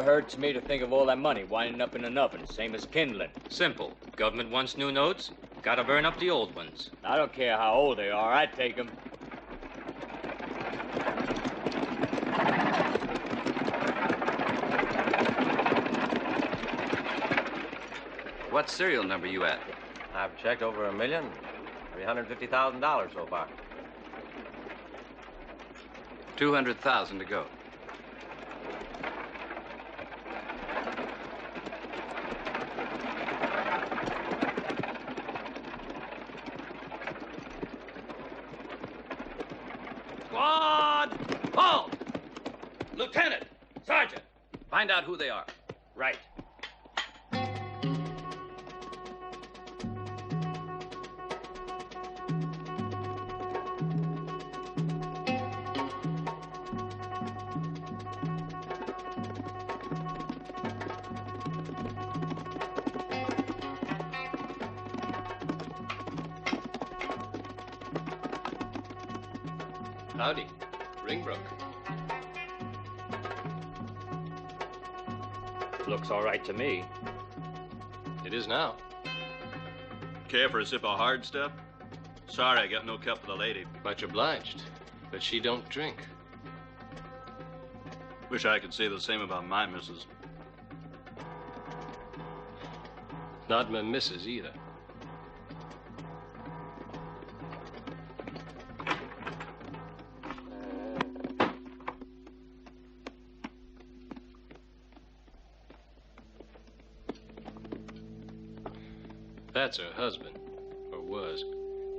Sure hurts me to think of all that money winding up in an oven, same as kindling. Simple. Government wants new notes. Gotta burn up the old ones. I don't care how old they are, I'd take them. What serial number you at? I've checked over $1 million, $350,000 so far. 200,000 to go. Squad! Halt! Lieutenant! Sergeant! Find out who they are. Right. Howdy. Ringbrook. Looks all right to me. It is now. Care for a sip of hard stuff? Sorry, I got no cup for the lady. Much obliged. But she don't drink. Wish I could say the same about my missus. Not my missus either. That's her husband, or was.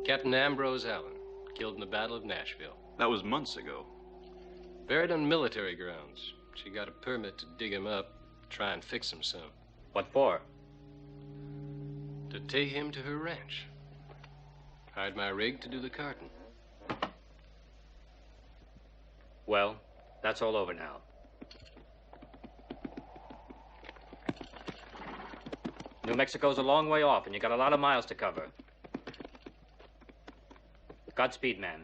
Captain Ambrose Allen, killed in the Battle of Nashville. That was months ago. Buried on military grounds. She got a permit to dig him up, try and fix him some. What for? To take him to her ranch. Hired my rig to do the carting. Well, that's all over now. New Mexico's a long way off, and you got a lot of miles to cover. Godspeed, man.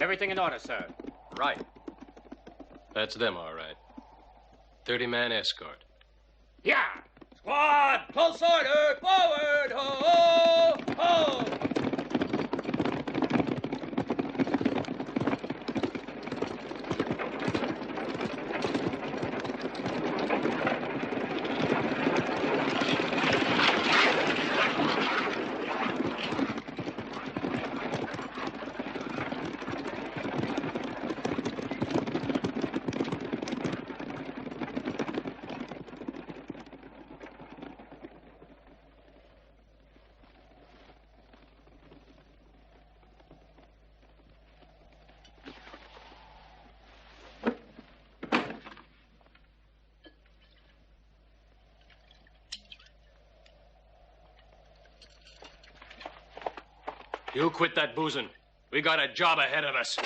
Everything in order, sir. Right. That's them, all right. 30-man escort. Yeah! Squad! Close order! Forward! Ho! Ho! You quit that boozing. We got a job ahead of us.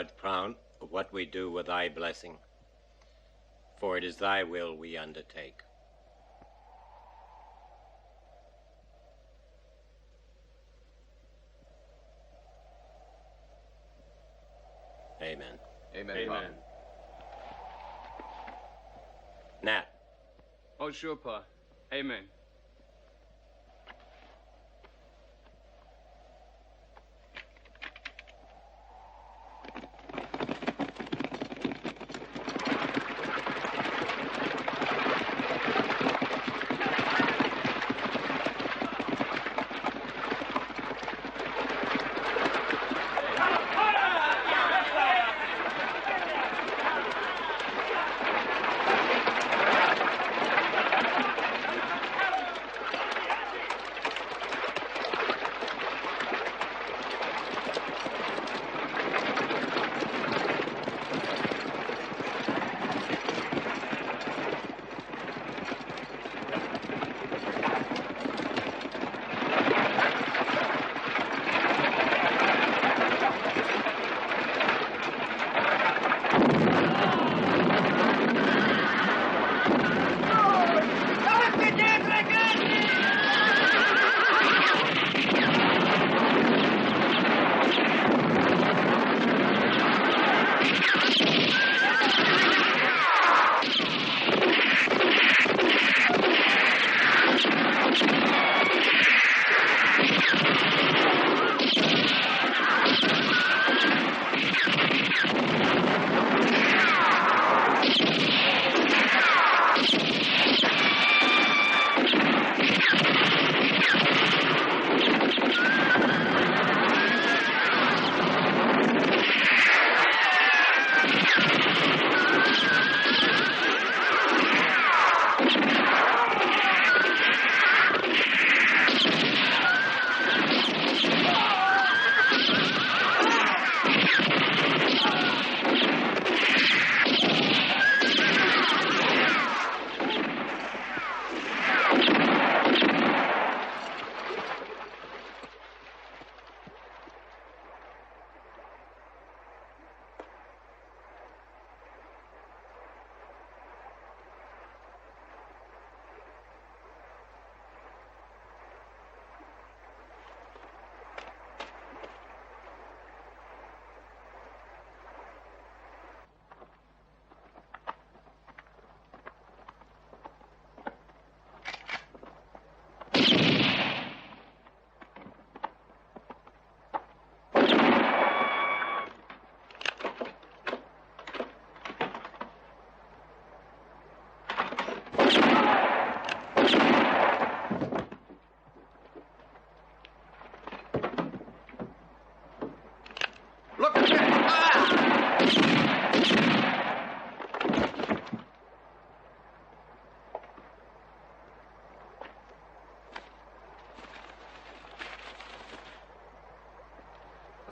God proud of what we do with thy blessing, for it is thy will we undertake. Amen. Amen. Amen. Nat. Oh, sure, Pa. Amen.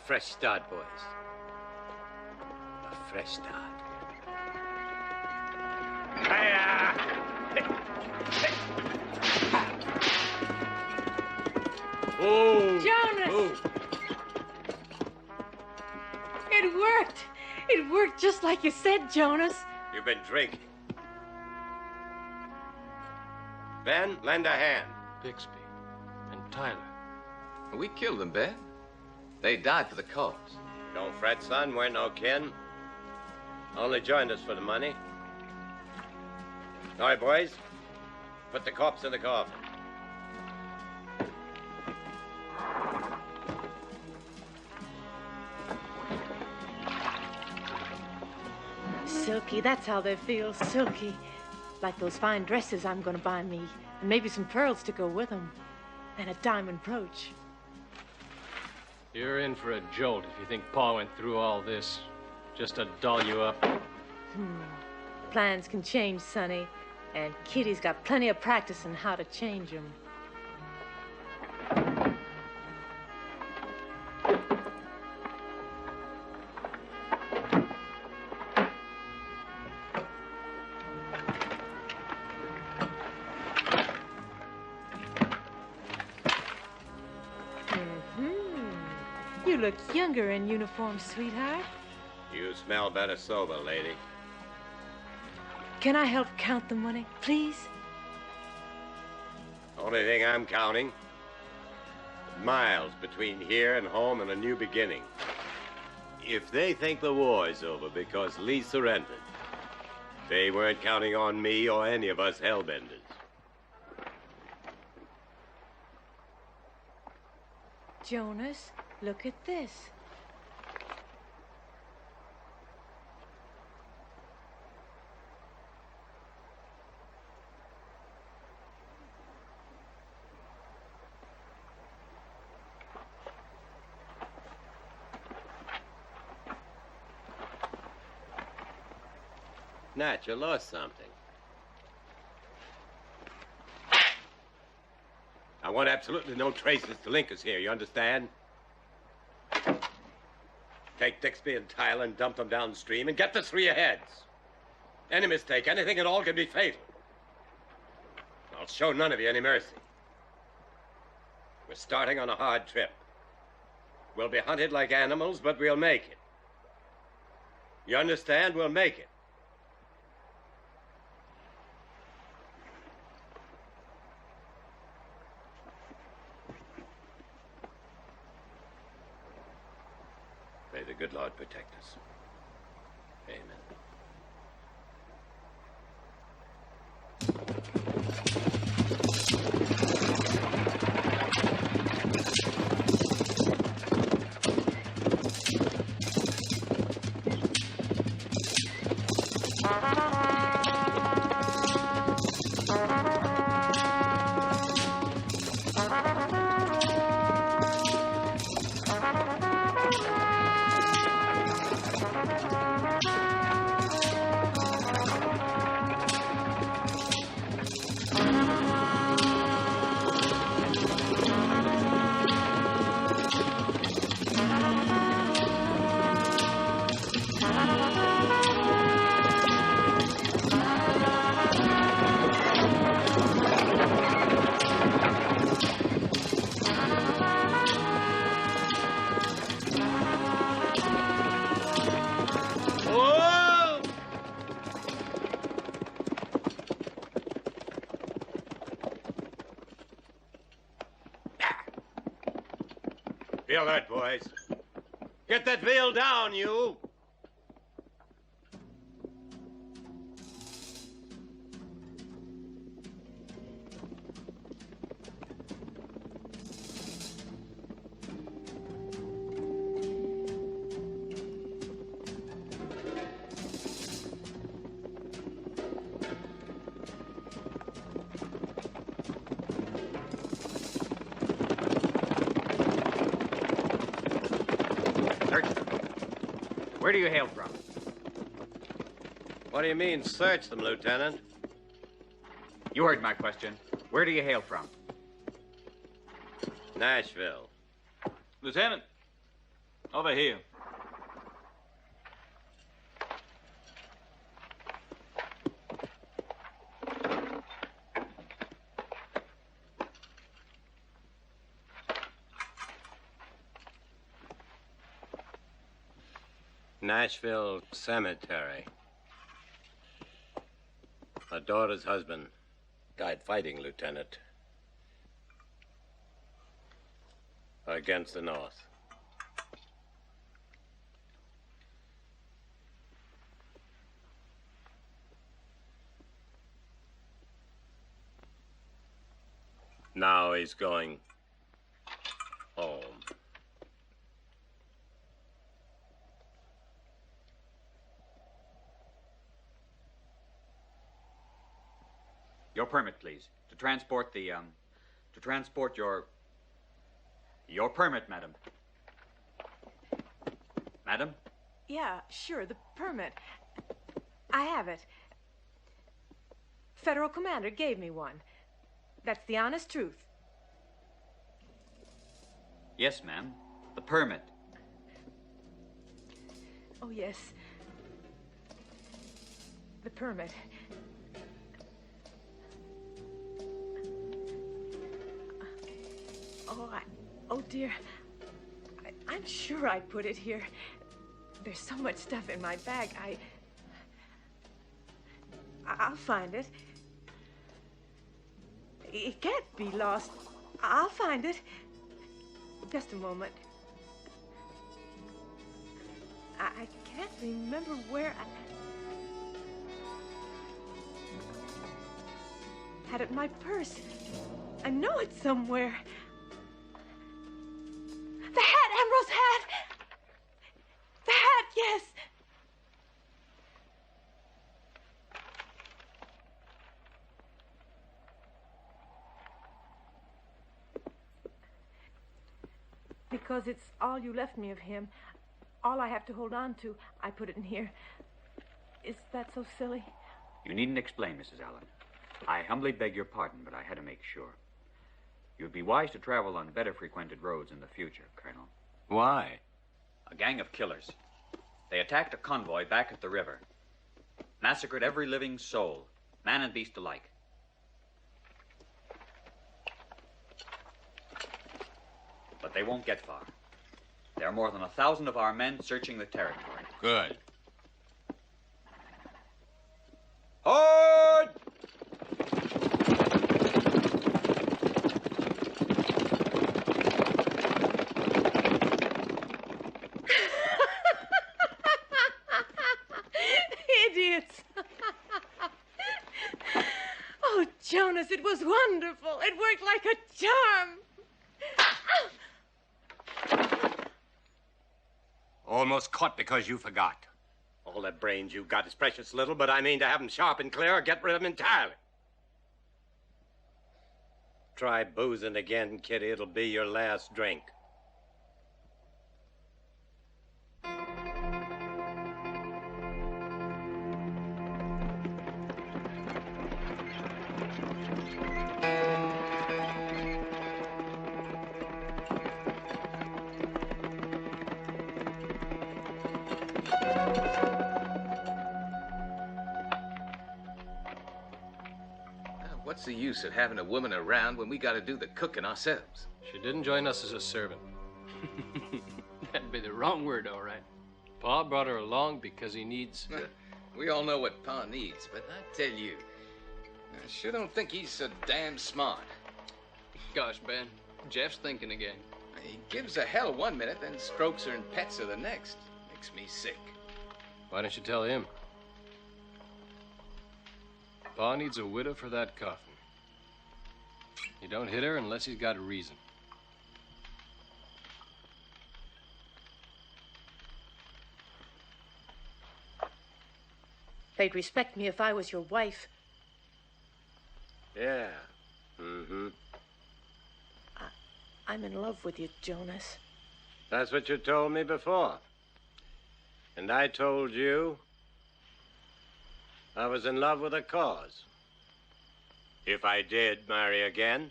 Fresh start, boys. A fresh start. Oh! Jonas! Oh. It worked! It worked just like you said, Jonas. You've been drinking. Ben, lend a hand. Bixby and Tyler. We killed them, Ben. They died for the cause. Don't fret, son. We're no kin. Only joined us for the money. All right, boys. Put the corpse in the coffin. Silky, that's how they feel, silky. Like those fine dresses I'm gonna buy me. And maybe some pearls to go with them. And a diamond brooch. You're in for a jolt if you think Pa went through all this just to doll you up. Plans can change, Sonny. And Kitty's got plenty of practice in how to change them. You look younger in uniform, sweetheart. You smell better sober, lady. Can I help count the money, please? Only thing I'm counting, miles between here and home and a new beginning. If they think the war's over because Lee surrendered, they weren't counting on me or any of us Hellbenders. Jonas, look at this. Nat, you lost something. I want absolutely no traces to link us here, you understand? Take Dixby and Tyler and dump them downstream and get the three aheads. Any mistake, anything at all can be fatal. I'll show none of you any mercy. We're starting on a hard trip. We'll be hunted like animals, but we'll make it. You understand? We'll make it. May the good Lord protect us. Amen. Feel that, boys. Get that veil down, you. Where do you hail from? What do you mean, search them, Lieutenant? You heard my question. Where do you hail from? Nashville. Lieutenant, over here. Nashville Cemetery. My daughter's husband died fighting, Lieutenant. Against the North. Now he's going home. Your permit, please. To transport your permit, madam. Madam? Yeah, sure, the permit. I have it. Federal commander gave me one. That's the honest truth. Yes, ma'am. The permit. Oh, yes. The permit. Oh, dear. I'm sure I put it here. There's so much stuff in my bag. I'll find it. It can't be lost. I'll find it. Just a moment. I can't remember where I had it in my purse. I know it's somewhere. The hat, Ambrose's hat! The hat, yes! Because it's all you left me of him. All I have to hold on to, I put it in here. Is that so silly? You needn't explain, Mrs. Allen. I humbly beg your pardon, but I had to make sure. You'd be wise to travel on better frequented roads in the future, Colonel. Why? A gang of killers. They attacked a convoy back at the river. Massacred every living soul, man and beast alike. But they won't get far. There are more than 1,000 of our men searching the territory. Good. Hold! Idiots! Oh, Jonas, it was wonderful. It worked like a charm. Almost caught because you forgot. All that brains you've got is precious little, but I mean to have them sharp and clear or get rid of them entirely. Try boozing again, Kitty. It'll be your last drink. What's the use of having a woman around when we got to do the cooking ourselves? She didn't join us as a servant. That'd be the wrong word, all right. Pa brought her along because he needs... We all know what Pa needs, but I tell you, I sure don't think he's so damn smart. Gosh, Ben, Jeff's thinking again. He gives a hell one minute, then strokes her and pets her the next. Makes me sick. Why don't you tell him? Pa needs a widow for that coffin. You don't hit her unless he's got a reason. They'd respect me if I was your wife. Yeah. Mm-hmm. I'm in love with you, Jonas. That's what you told me before. And I told you I was in love with a cause. If I did marry again,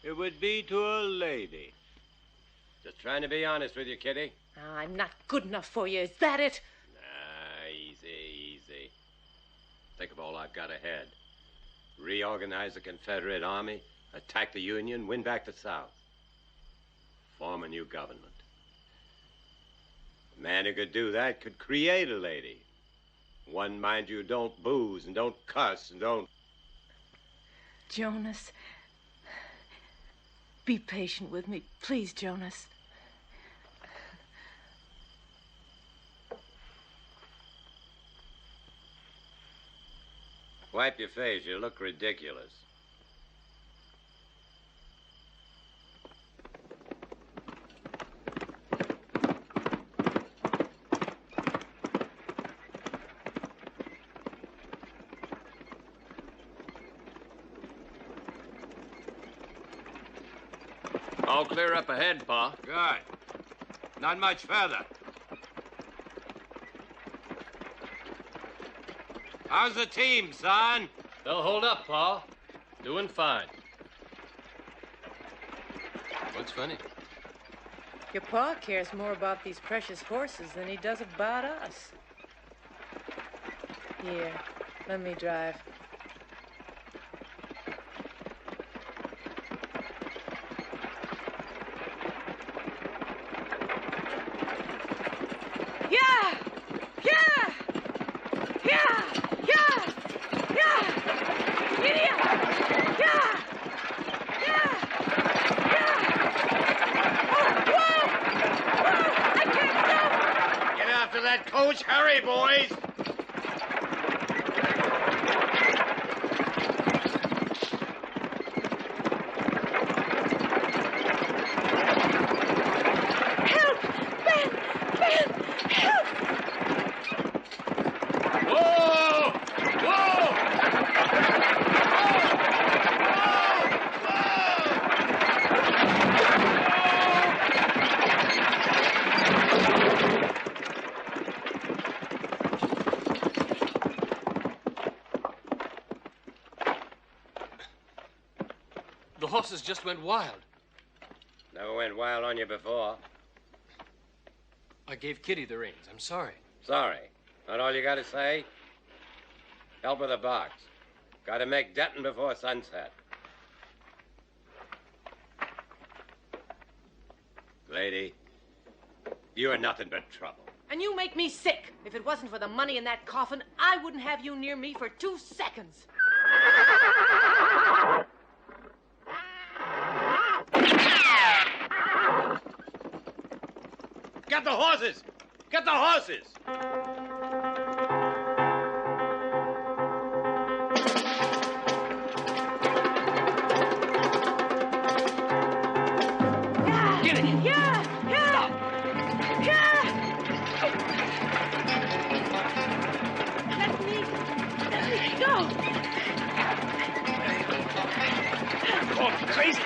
it would be to a lady. Just trying to be honest with you, Kitty. I'm not good enough for you. Is that it? Nah, easy. Think of all I've got ahead. Reorganize the Confederate Army, attack the Union, win back the South. Form a new government. A man who could do that could create a lady. One, mind you, don't booze and don't cuss and don't... Jonas, be patient with me. Please, Jonas. Wipe your face. You look ridiculous. All clear up ahead, Pa. Good. Not much further. How's the team, son? They'll hold up, Pa. Doing fine. What's funny? Your pa cares more about these precious horses than he does about us. Here, let me drive. Huge hurry, boys! The horses just went wild. Never went wild on you before. I gave Kitty the reins. I'm sorry. Sorry. Not all you got to say? Help with the box. Got to make Denton before sunset. Lady, you are nothing but trouble. And you make me sick. If it wasn't for the money in that coffin, I wouldn't have you near me for 2 seconds. Get the horses! Get the horses! Get it! Yeah! Let me go! Oh, crazy!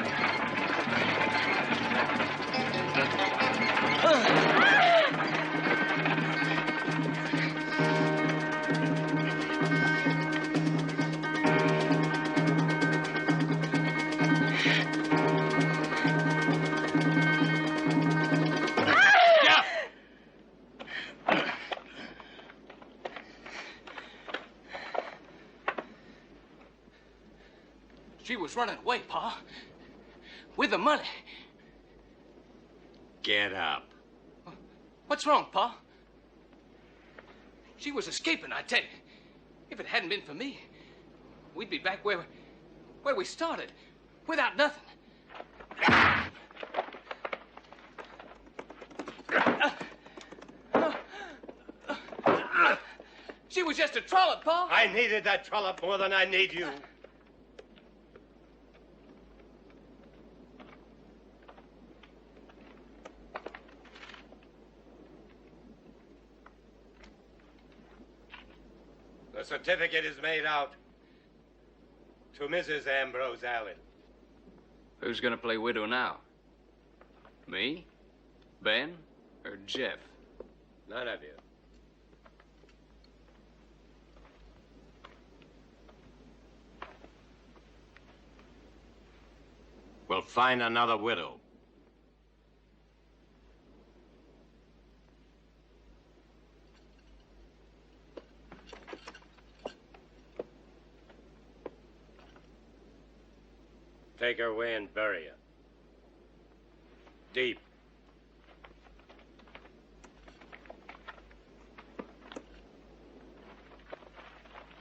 She was running away, Pa. With the money. Get up. What's wrong, Pa? She was escaping, I tell you. If it hadn't been for me, we'd be back where we started, without nothing. She was just a trollop, Pa. I needed that trollop more than I need you. The certificate is made out to Mrs. Ambrose Allen. Who's gonna play widow now? Me? Ben? Or Jeff? None of you. We'll find another widow. Take her away and bury her. Deep.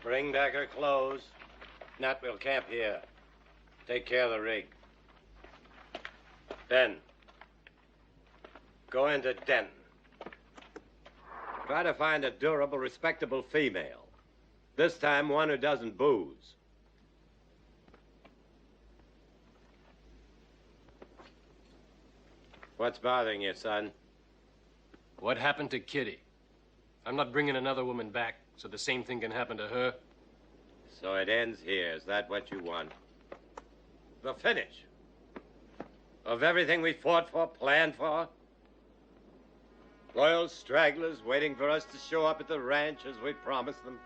Bring back her clothes. Nat will camp here. Take care of the rig. Ben, go into Denton. Try to find a durable, respectable female. This time, one who doesn't booze. What's bothering you, son? What happened to Kitty? I'm not bringing another woman back so the same thing can happen to her. So it ends here. Is that what you want? The finish of everything we fought for, planned for? Loyal stragglers waiting for us to show up at the ranch as we promised them?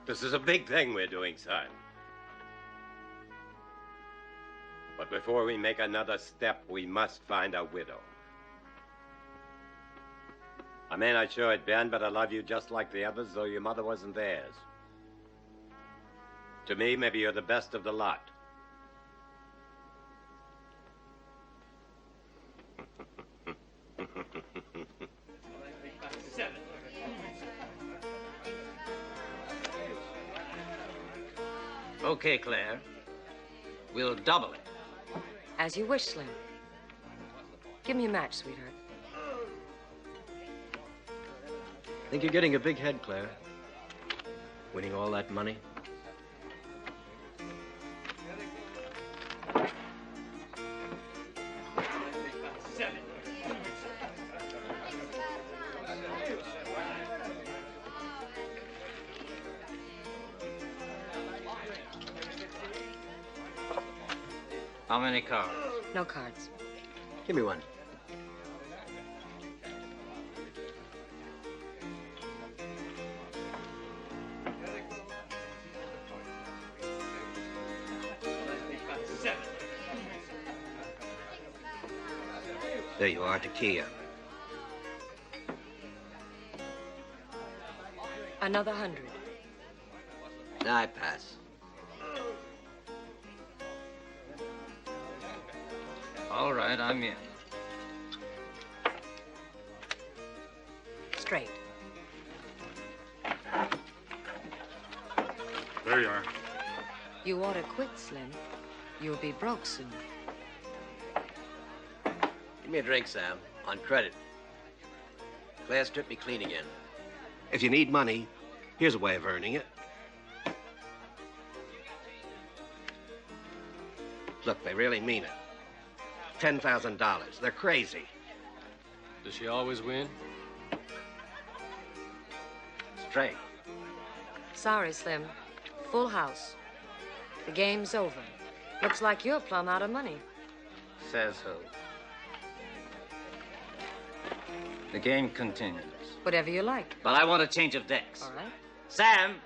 This is a big thing we're doing, son. But before we make another step, we must find a widow. I may not show it, Ben, but I love you just like the others, though your mother wasn't theirs. To me, maybe you're the best of the lot. Okay, Claire. We'll double it. As you wish, Slim. Give me a match, sweetheart. Think you're getting a big head, Claire? Winning all that money? How many cards? No cards. Give me one. There you are, tequila. Another 100. I pass. All right, I'm in. Straight. There you are. You ought to quit, Slim. You'll be broke soon. Give me a drink, Sam. On credit. Claire stripped me clean again. If you need money, here's a way of earning it. Look, they really mean it. $10,000. They're crazy. Does she always win? Straight. Sorry, Slim. Full house. The game's over. Looks like you're plumb out of money. Says who? The game continues. Whatever you like. But I want a change of decks. All right. Sam!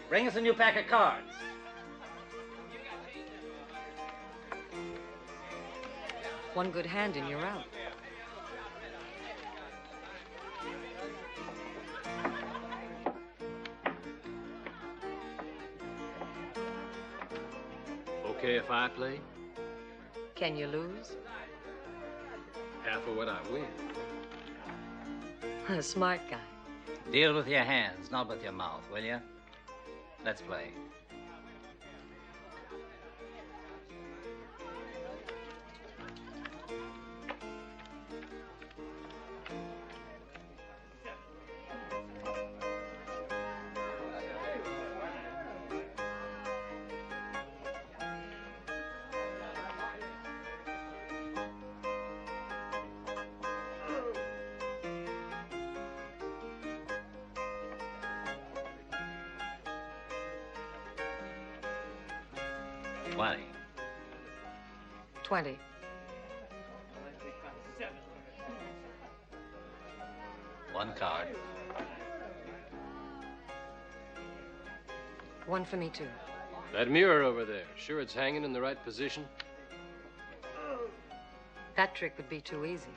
Bring us a new pack of cards. One good hand and you're out. Okay if I play? Can you lose? Half of what I win. A smart guy. Deal with your hands, not with your mouth, will you? Let's play. $20. 20. One card. One for me, too. That mirror over there, sure it's hanging in the right position? That trick would be too easy.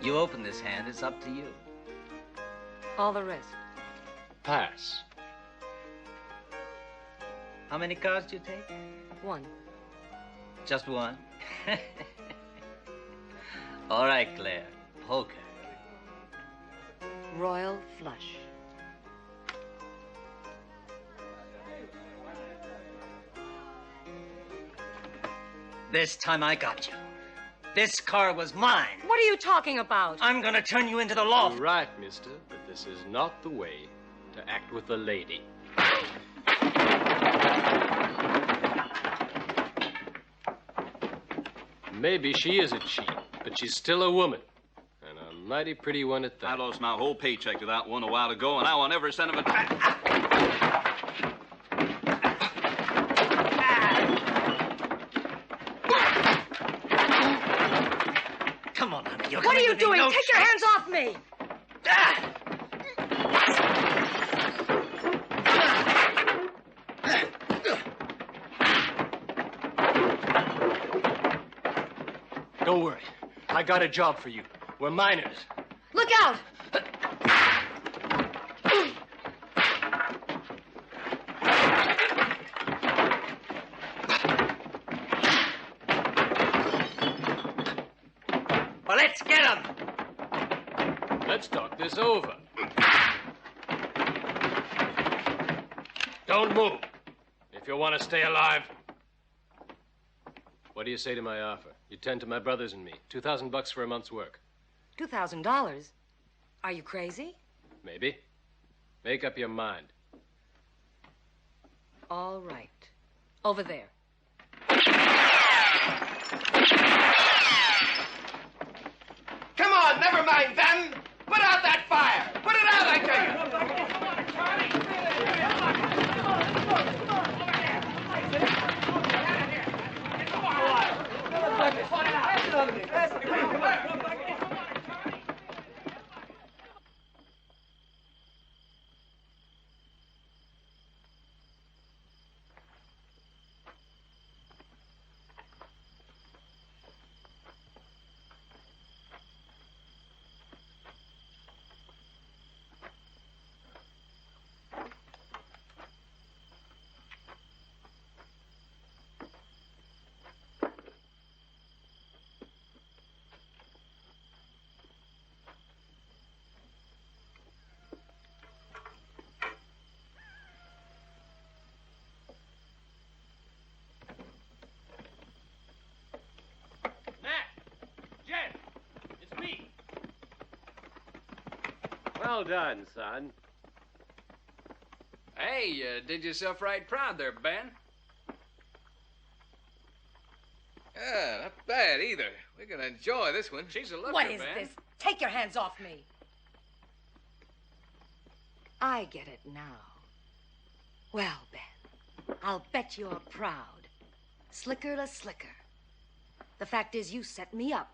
You open this hand, it's up to you. All the rest. Pass. How many cards do you take? One. Just one? All right, Claire. Poker. Royal flush. This time I got you. This car was mine. What are you talking about? I'm gonna turn you into the law. You're right, mister, but this is not the way to act with a lady. Maybe she is a cheat, but she's still a woman. And a mighty pretty one at that. I lost my whole paycheck to that one a while ago, and I want every cent of it back. Come on, honey. You're What are you doing? no Take your hands off me! Don't worry. I got a job for you. We're miners. Look out! Well, let's get him. Let's talk. Look this over. Don't move if you want to stay alive. What do you say to my offer? You tend to my brothers and me. $2,000 for a month's work. $2,000? Are you crazy? Maybe. Make up your mind. All right. Over there. Come on, never mind them. Put out that fire. Put it out, I tell you. Well done, son. Hey, you did yourself right proud there, Ben. Yeah, not bad either. We're gonna enjoy this one. She's a looker, What is Ben. this? Take your hands off me. I get it now. Well, Ben, I'll bet you're proud. Slicker to slicker. The fact is, you set me up.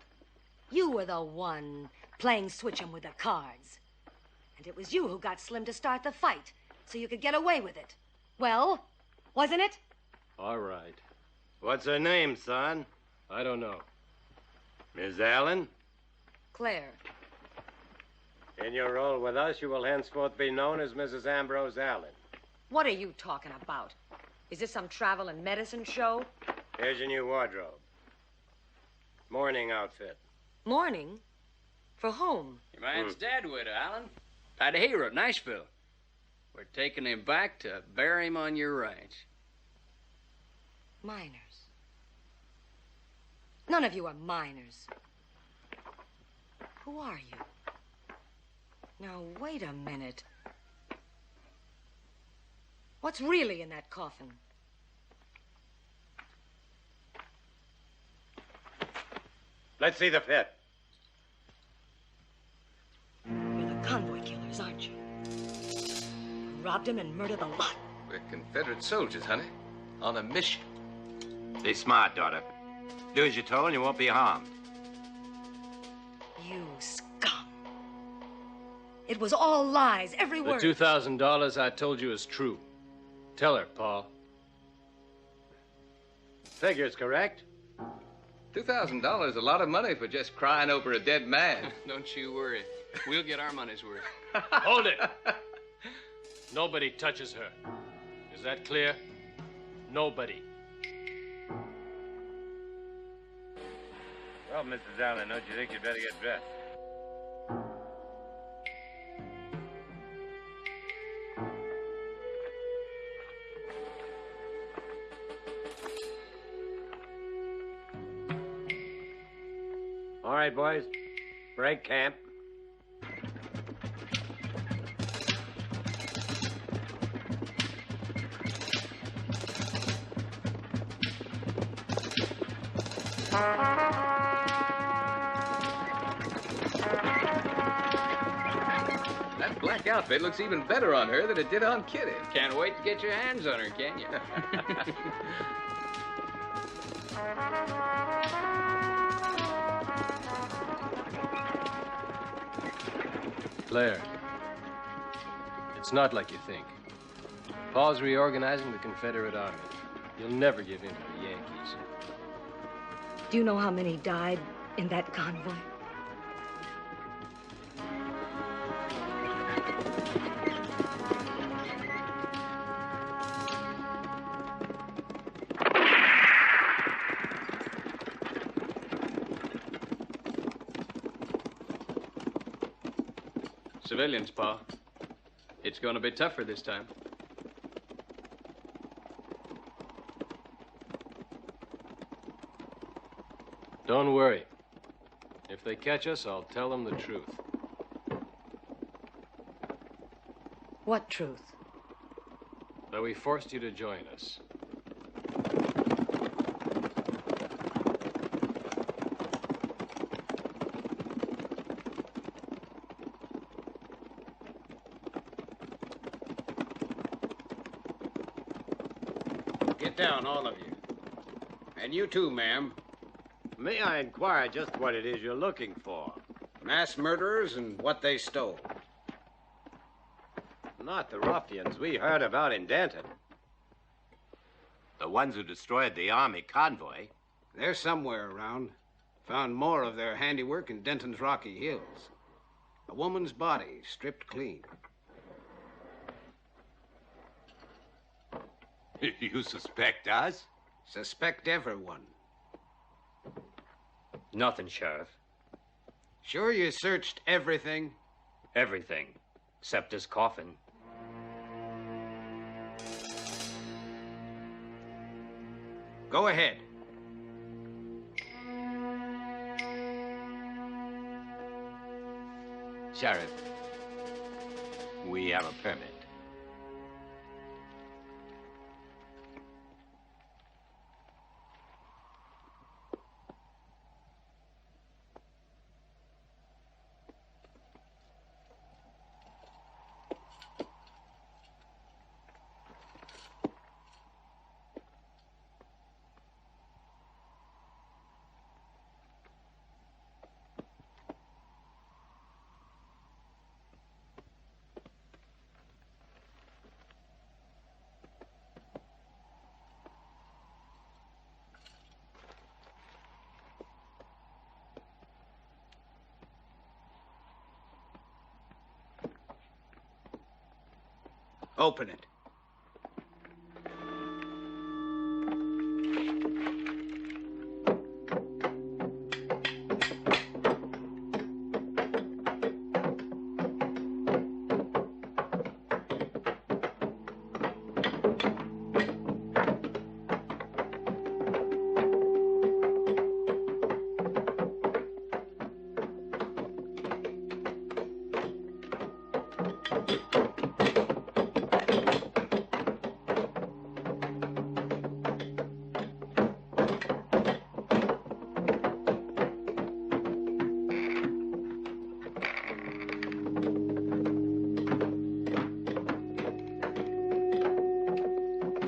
You were the one playing switch 'em with the cards. And it was you who got Slim to start the fight, so you could get away with it. Well, wasn't it? All right. What's her name, son? I don't know. Miss Allen? Claire. In your role with us, you will henceforth be known as Mrs. Ambrose Allen. What are you talking about? Is this some travel and medicine show? Here's your new wardrobe. Morning outfit. Morning? For whom? Your man's dead with her, Alan. Had a hero at Nashville. We're taking him back to bury him on your ranch. Miners. None of you are miners. Who are you? Now, wait a minute. What's really in that coffin? Let's see the fit. You're the convoy killers, aren't you? You robbed him and murdered the lot. We're Confederate soldiers, honey. On a mission. Be smart, daughter. Do as you're told and you won't be harmed. You scum. It was all lies, every The word. $2,000 I told you is true. Tell her, Paul. Figure's correct. $2,000 is a lot of money for just crying over a dead man. Don't you worry. We'll get our money's worth. Hold it. Nobody touches her. Is that clear? Nobody. Well, Mrs. Allen, don't you think you'd better get dressed? All right, boys. Break camp. That black outfit looks even better on her than it did on Kitty. Can't wait to get your hands on her, can you? Claire, it's not like you think. Paul's reorganizing the Confederate Army. He'll never give in to the Yankees. Do you know how many died in that convoy? civilians, Pa. It's going to be tougher this time. Don't worry. If they catch us, I'll tell them the truth. What truth? That we forced you to join us. Get down, all of you. And you too, ma'am. May I inquire just what it is you're looking for? Mass murderers and what they stole. Not the ruffians we heard about in Denton. The ones who destroyed the army convoy. They're somewhere around. Found more of their handiwork in Denton's Rocky Hills. A woman's body, stripped clean. You suspect us? Suspect everyone. Nothing, Sheriff. Sure you searched everything? Everything, except his coffin. Go ahead. Sheriff, we have a permit. Open it.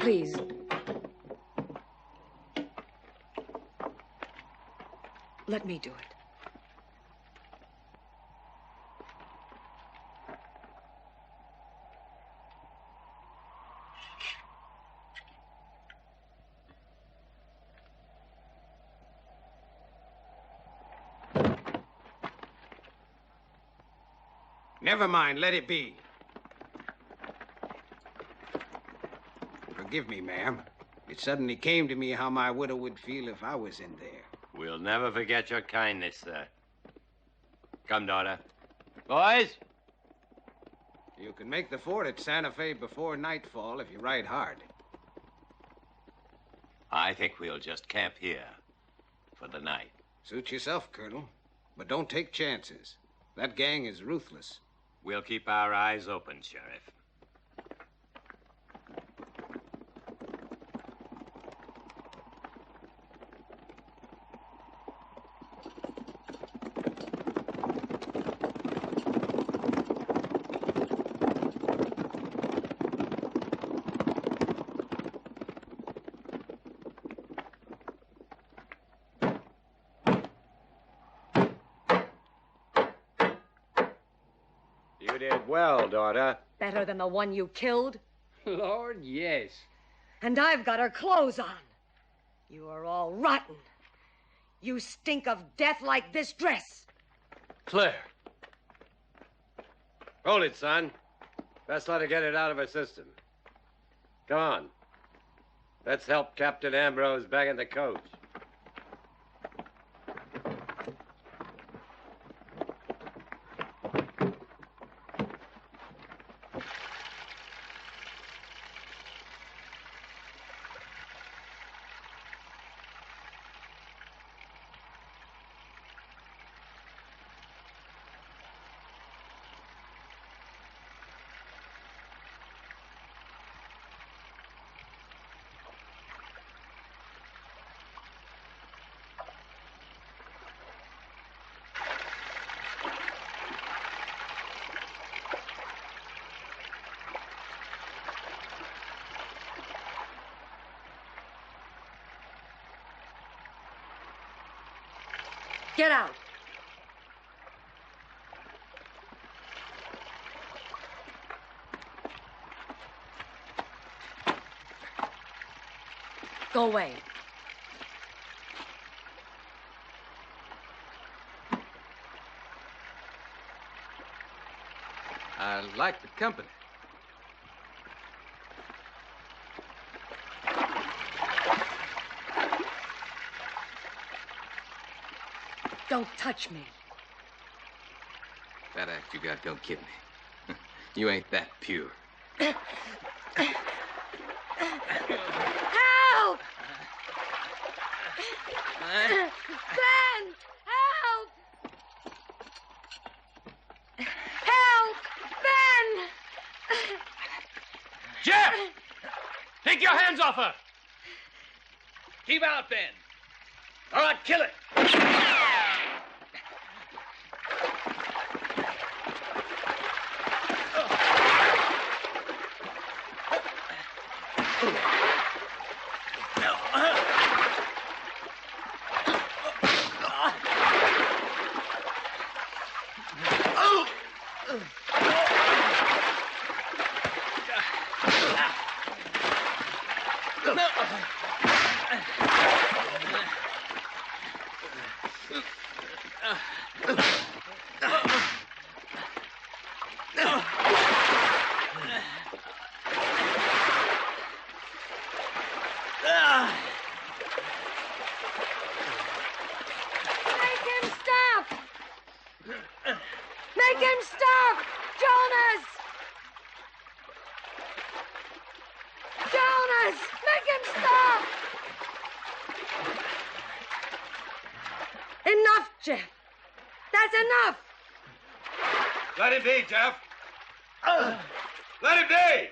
Please. Let me do it. Never mind, let it be. Forgive me, ma'am. It suddenly came to me how my widow would feel if I was in there. We'll never forget your kindness, sir. Come, daughter. Boys! You can make the fort at Santa Fe before nightfall if you ride hard. I think we'll just camp here for the night. Suit yourself, Colonel. But don't take chances. That gang is ruthless. We'll keep our eyes open, Sheriff. You did well, daughter. Better than the one you killed? Lord, yes. And I've got her clothes on. You are all rotten. You stink of death like this dress. Claire. Hold it, son. Best let her get it out of her system. Come on. Let's help Captain Ambrose back in the coach. Get out. Go away. I like the company. Don't touch me. That act you got don't kid me. You ain't that pure. Help! Ben! Help! Help! Ben! Jeff! Take your hands off her! Keep out, Ben. All right, kill it. Make him stop! Jonas! Jonas! Make him stop! Enough, Jeff. That's enough. Let him be, Jeff. Let him be!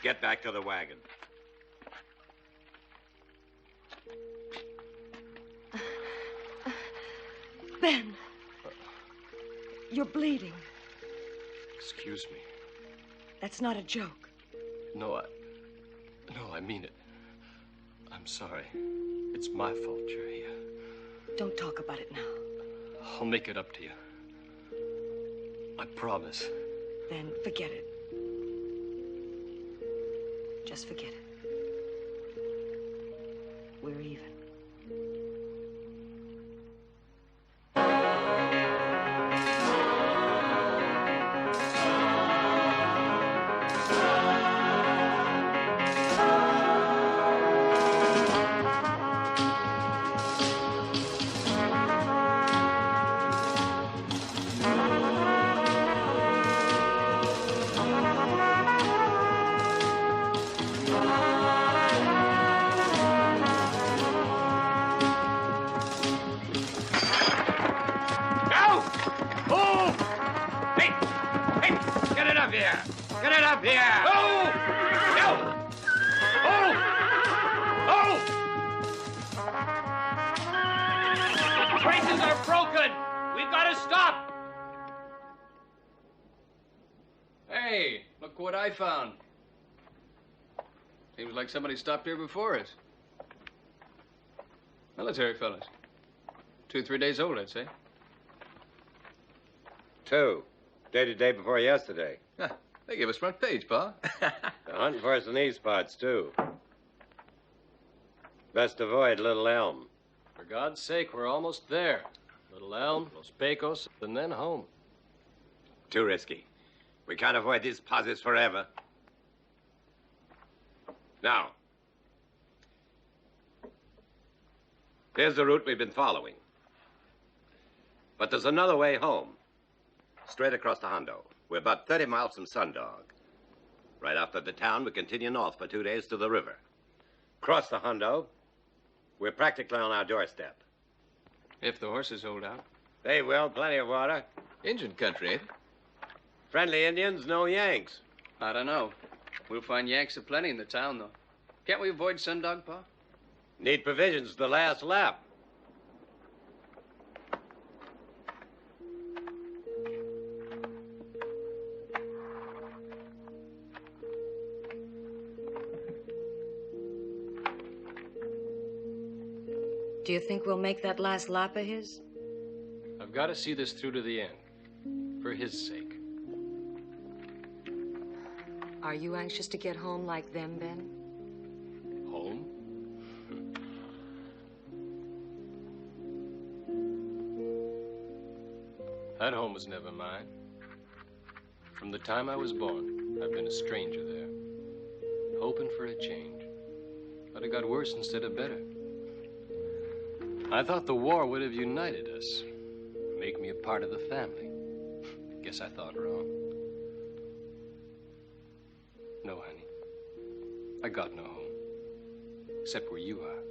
Get back to the wagon. Ben, you're bleeding. Excuse me. That's not a joke. No, I mean it. I'm sorry. It's my fault you're here. Don't talk about it now. I'll make it up to you. I promise. Then forget it. Just forget it. We're even. What I found. Seems like somebody stopped here before us. Military fellas. 2-3 days old, I'd say. 2. Dated day before yesterday. Huh, they give us front page, Pa. They're hunting for us in these parts, too. Best avoid Little Elm. For God's sake, we're almost there. Little Elm, Los Pecos, and then home. Too risky. We can't avoid these posses forever. Now, here's the route we've been following. But there's another way home. Straight across the Hondo. We're about 30 miles from Sundog. Right after the town, we continue north for 2 days to the river. Cross the Hondo. We're practically on our doorstep. If the horses hold out. They will. Plenty of water. Indian country, ain't it? Friendly Indians, no Yanks. I don't know. We'll find Yanks aplenty in the town, though. Can't we avoid Sundog, Pa? Need provisions to the last lap. Do you think we'll make that last lap of his? I've got to see this through to the end. For his sake. Are you anxious to get home like them, Ben? Home? That home was never mine. From the time I was born, I've been a stranger there, hoping for a change. But it got worse instead of better. I thought the war would have united us, make me a part of the family. Guess I thought wrong. No, honey. I got no home, except where you are.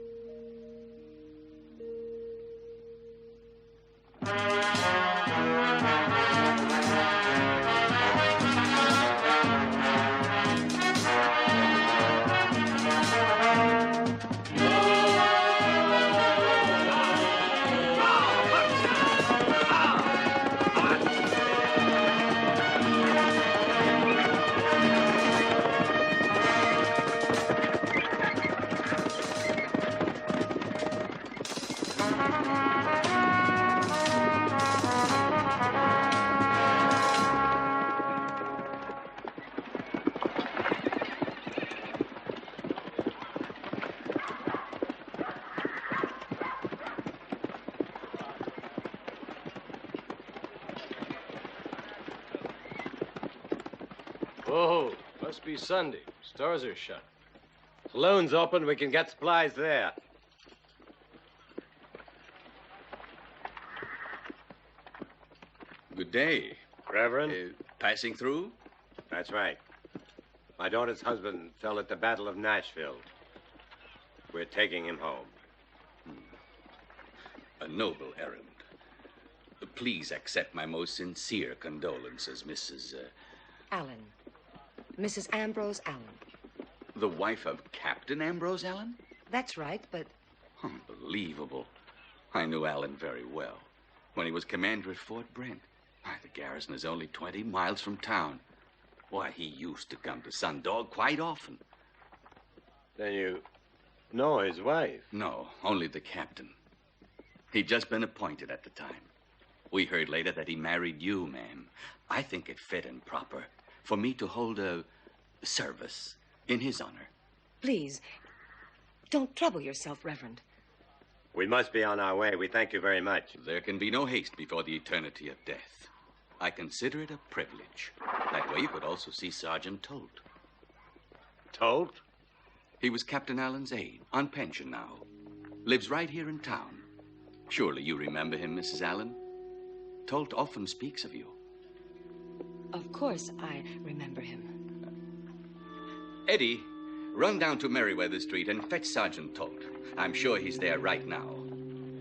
Whoa, must be Sunday. Stores are shut. Saloon's open. We can get supplies there. Good day. Reverend? Passing through? That's right. My daughter's husband fell at the Battle of Nashville. We're taking him home. A noble errand. Please accept my most sincere condolences, Mrs. Allen. Mrs. Ambrose Allen. The wife of Captain Ambrose Allen? That's right, but... Unbelievable. I knew Allen very well. When he was commander at Fort Brent. Why, the garrison is only 20 miles from town. Why, he used to come to Sundog quite often. Then you know his wife? No, only the captain. He'd just been appointed at the time. We heard later that he married you, ma'am. I think it fit and proper for me to hold a service in his honor. Please, don't trouble yourself, Reverend. We must be on our way. We thank you very much. There can be no haste before the eternity of death. I consider it a privilege. That way you could also see Sergeant Tolt. Tolt? He was Captain Allen's aide, on pension now. Lives right here in town. Surely you remember him, Mrs. Allen? Tolt often speaks of you. Of course I remember him. Eddie, run down to Merriweather Street and fetch Sergeant Tolt. I'm sure he's there right now.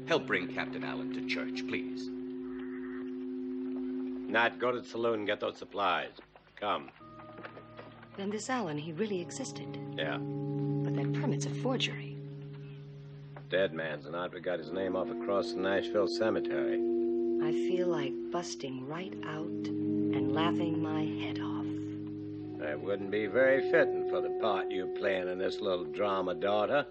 Help bring Captain Allen to church, please. Nat, go to the saloon and get those supplies. Come. Then this Allen, he really existed. Yeah. But that permit's a forgery. Dead man's not. We got his name off across the Nashville cemetery. I feel like busting right out and laughing my head off. That wouldn't be very fitting for the part you're playing in this little drama, daughter.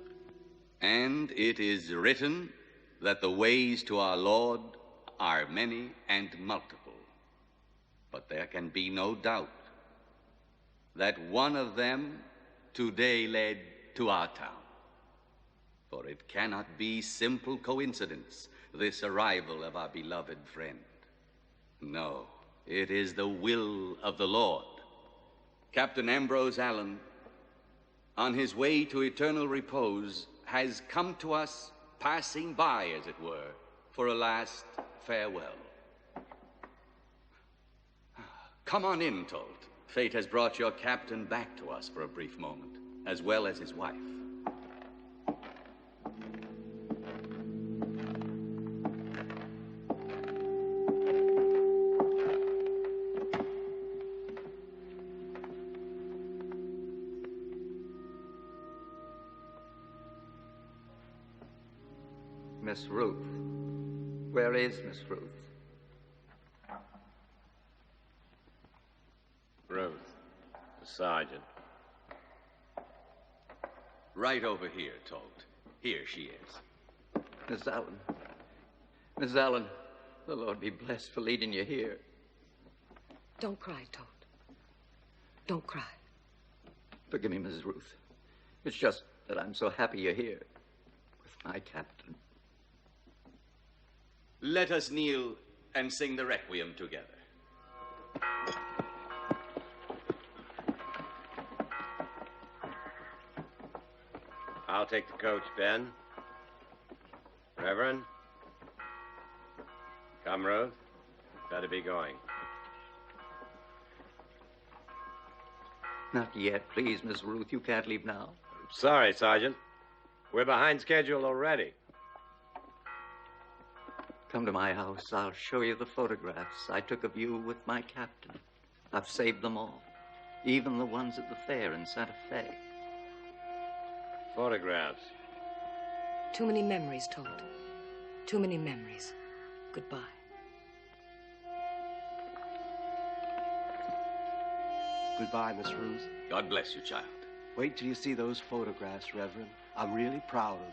And it is written that the ways to our Lord are many and multiple. But there can be no doubt that one of them today led to our town. For it cannot be simple coincidence, this arrival of our beloved friend. No, it is the will of the Lord. Captain Ambrose Allen, on his way to eternal repose, has come to us, passing by, as it were, for a last farewell. Come on in, Tolt. Fate has brought your captain back to us for a brief moment, as well as his wife. Miss Ruth. Where is Miss Ruth? Ruth, the sergeant. Right over here, Tolt. Here she is. Miss Allen. Miss Allen, the Lord be blessed for leading you here. Don't cry, Toad. Don't cry. Forgive me, Mrs. Ruth. It's just that I'm so happy you're here with my captain. Let us kneel and sing the requiem together. I'll take the coach, Ben. Reverend? Come, Ruth. Better be going. Not yet, please, Miss Ruth. You can't leave now. Sorry, Sergeant. We're behind schedule already. Come to my house. I'll show you the photographs I took of you with my captain. I've saved them all, even the ones at the fair in Santa Fe. Photographs. Too many memories, Toad. Too many memories. Goodbye. Goodbye, Miss Ruth. God bless you, child. Wait till you see those photographs, Reverend. I'm really proud of them.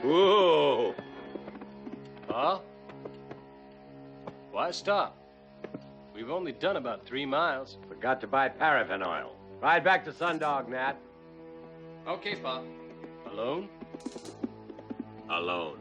Whoa! Huh? Why stop? We've only done about 3 miles. Forgot to buy paraffin oil. Ride back to Sundog, Nat. Okay, Pa. Alone? Alone.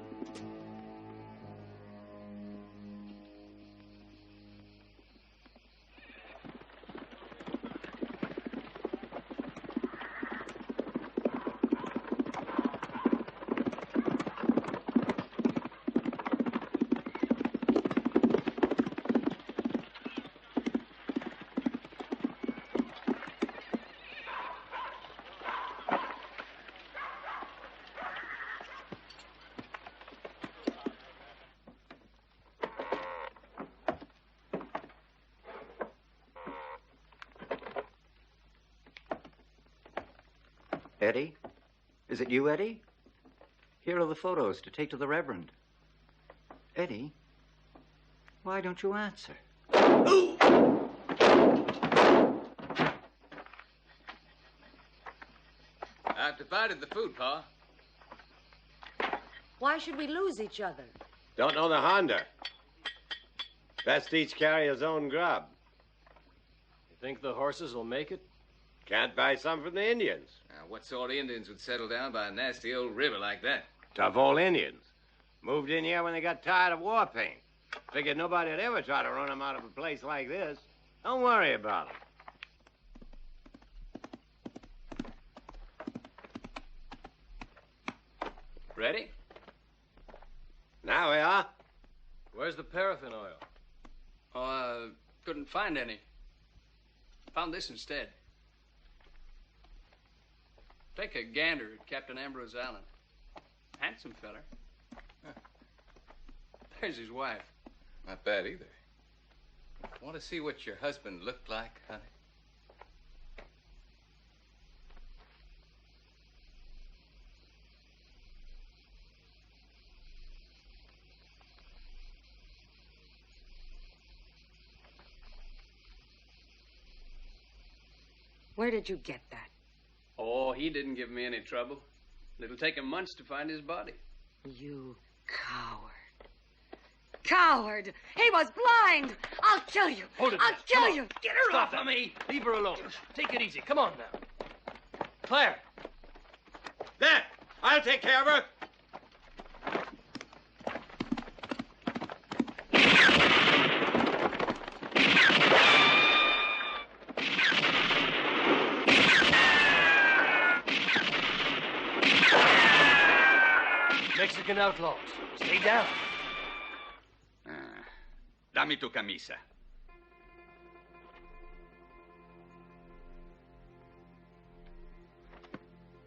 Eddie? Is it you, Eddie? Here are the photos to take to the Reverend. Eddie? Why don't you answer? I've divided the food, Pa. Why should we lose each other? Don't know the Honda. Best each carry his own grub. You think the horses will make it? Can't buy some from the Indians. Now, what sort of Indians would settle down by a nasty old river like that? Tough old Indians. Moved in here when they got tired of war paint. Figured nobody'd ever try to run them out of a place like this. Don't worry about them. Ready? Now we are. Where's the paraffin oil? Oh, I couldn't find any. Found this instead. Take a gander at Captain Ambrose Allen. Handsome feller. Huh. There's his wife. Not bad either. Want to see what your husband looked like, honey? Where did you get that? Oh, he didn't give me any trouble. It'll take him months to find his body. You coward. Coward! He was blind! I'll kill you! Hold it, I'll Nat. kill Come on. you! Get her Stop off of me! Leave her alone. Take it easy. Come on now. Claire! There! I'll take care of her. Mexican outlaws. Stay down. Dammi tu camisa.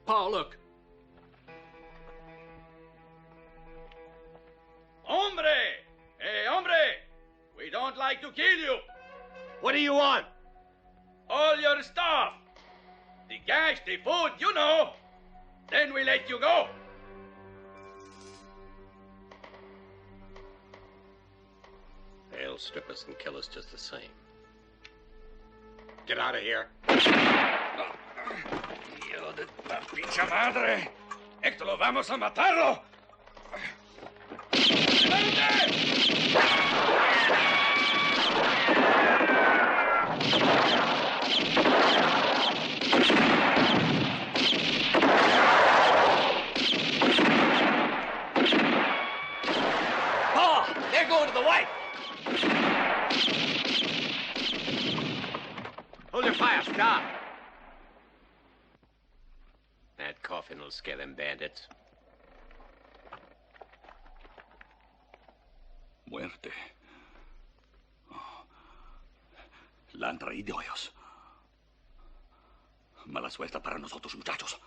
Pa, look. Hombre! Hey, hombre! We don't like to kill you. What do you want? All your stuff. The gas, the food, you know. Then we let you go. They'll strip us and kill us just the same. Get out of here. Hijo de la pincha madre. Esto lo vamos a matarlo. Pa, they're going to the white. Hold your fire. Stop. That coffin will scare them bandits. Muerte. Oh. La han traído ellos. Mala suerte para nosotros, muchachos.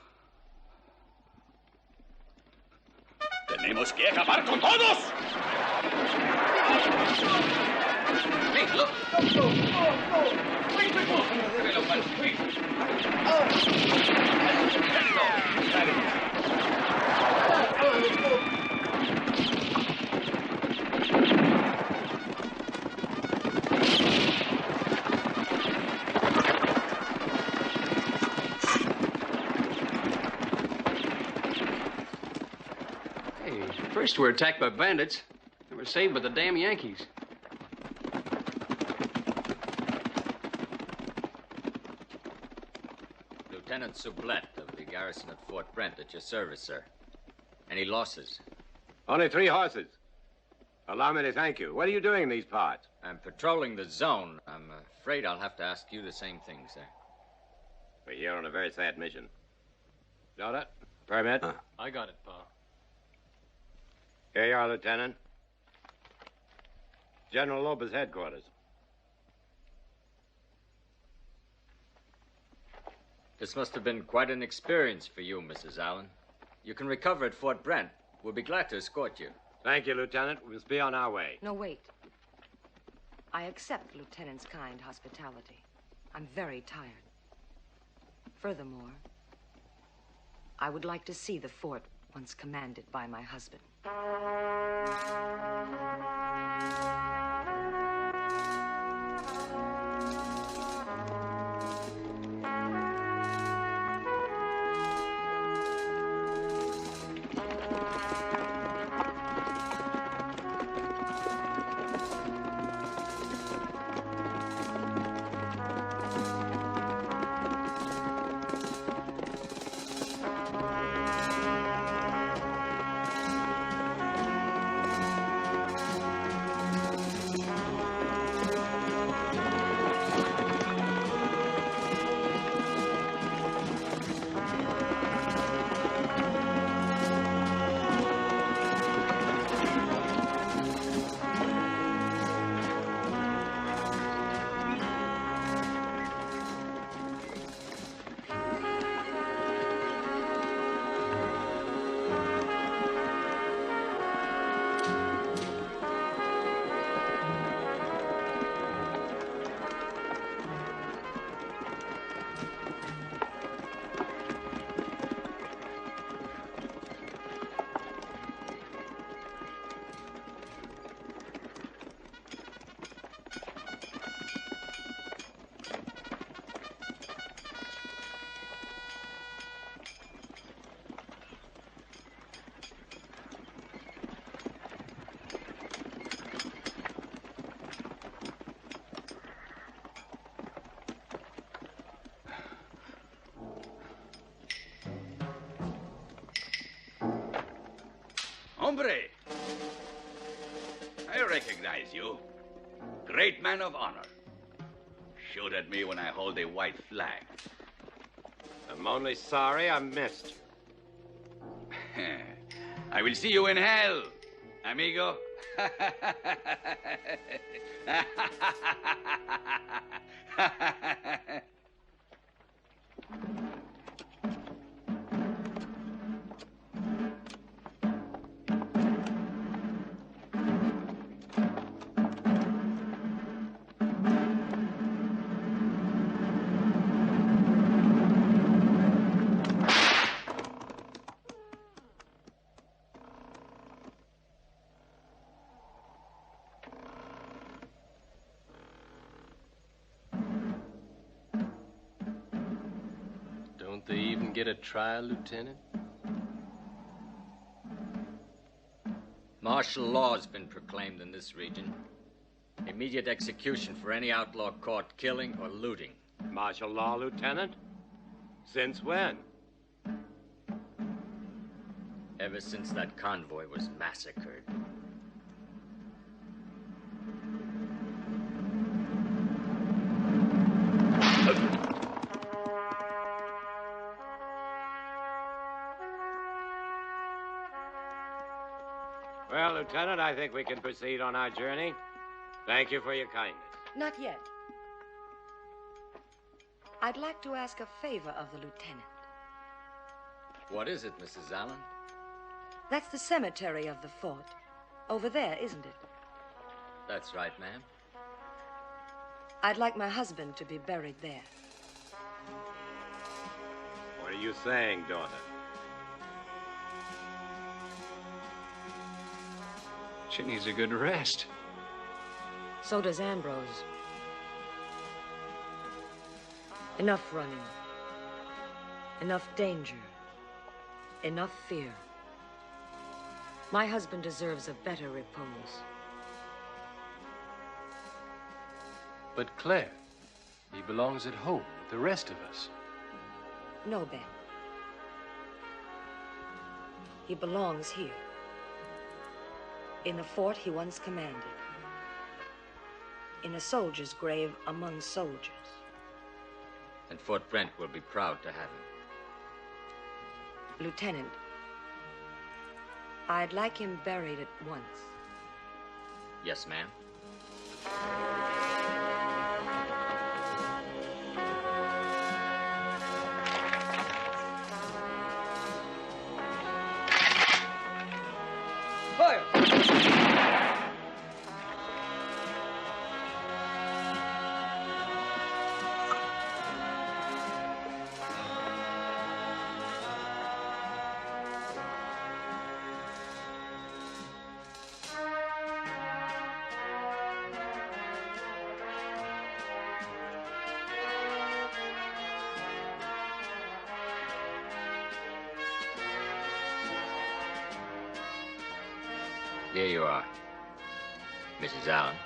Tenemos que acabar con todos. Hey, look. No. Wait. First we're attacked by bandits, and we're saved by the damn Yankees. Lieutenant Sublette of the garrison at Fort Brent at your service, sir. Any losses? Only 3 horses. Allow me to thank you. What are you doing in these parts? I'm patrolling the zone. I'm afraid I'll have to ask you the same thing, sir. We're here on a very sad mission. Got it? Permit? I got it, Pa. Here you are, Lieutenant. General Loba's headquarters. This must have been quite an experience for you, Mrs. Allen. You can recover at Fort Brent. We'll be glad to escort you. Thank you, Lieutenant. We must be on our way. No, wait. I accept the Lieutenant's kind hospitality. I'm very tired. Furthermore, I would like to see the fort once commanded by my husband. Hombre! I recognize you. Great man of honor. Shoot at me when I hold a white flag. I'm only sorry I missed. I will see you in hell, amigo. Don't they even get a trial, Lieutenant? Martial law has been proclaimed in this region. Immediate execution for any outlaw caught killing or looting. Martial law, Lieutenant? Since when? Ever since that convoy was massacred. Well, Lieutenant, I think we can proceed on our journey. Thank you for your kindness. Not yet. I'd like to ask a favor of the lieutenant. What is it, Mrs. Allen? That's the cemetery of the fort. Over there, isn't it? That's right, ma'am. I'd like my husband to be buried there. What are you saying, daughter? She needs a good rest. So does Ambrose. Enough running. Enough danger. Enough fear. My husband deserves a better repose. But Claire, he belongs at home with the rest of us. No, Ben. He belongs here. In the fort he once commanded. In a soldier's grave among soldiers. And Fort Brent will be proud to have him. Lieutenant, I'd like him buried at once. Yes, ma'am. Fire! Here you are, Mrs. Allen.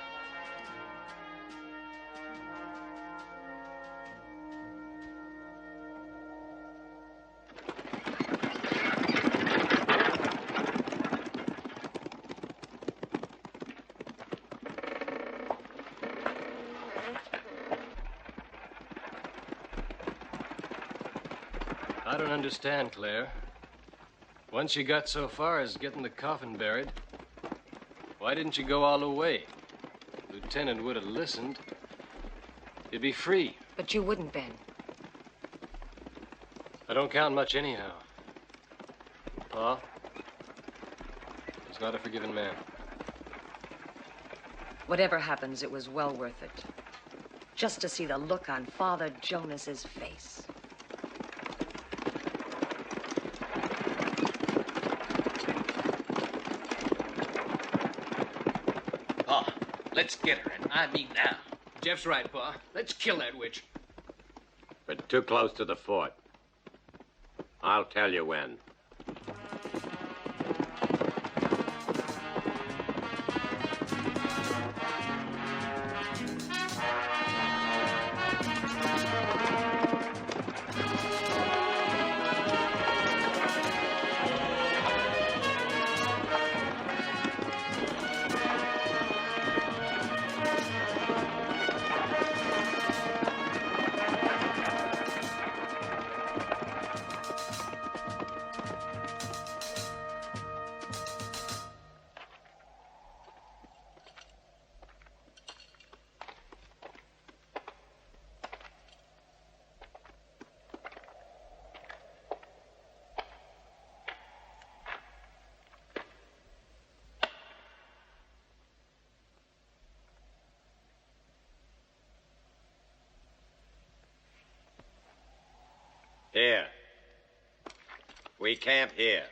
I don't understand, Claire. Once you got so far as getting the coffin buried, why didn't you go all the way? Lieutenant would have listened. You'd be free. But you wouldn't, Ben. I don't count much anyhow. Pa, he's not a forgiving man. Whatever happens, it was well worth it. Just to see the look on Father Jonas's face. Let's get her, and I mean now. Jeff's right, Pa. Let's kill that witch. We're too close to the fort. I'll tell you when. Here. We camp here.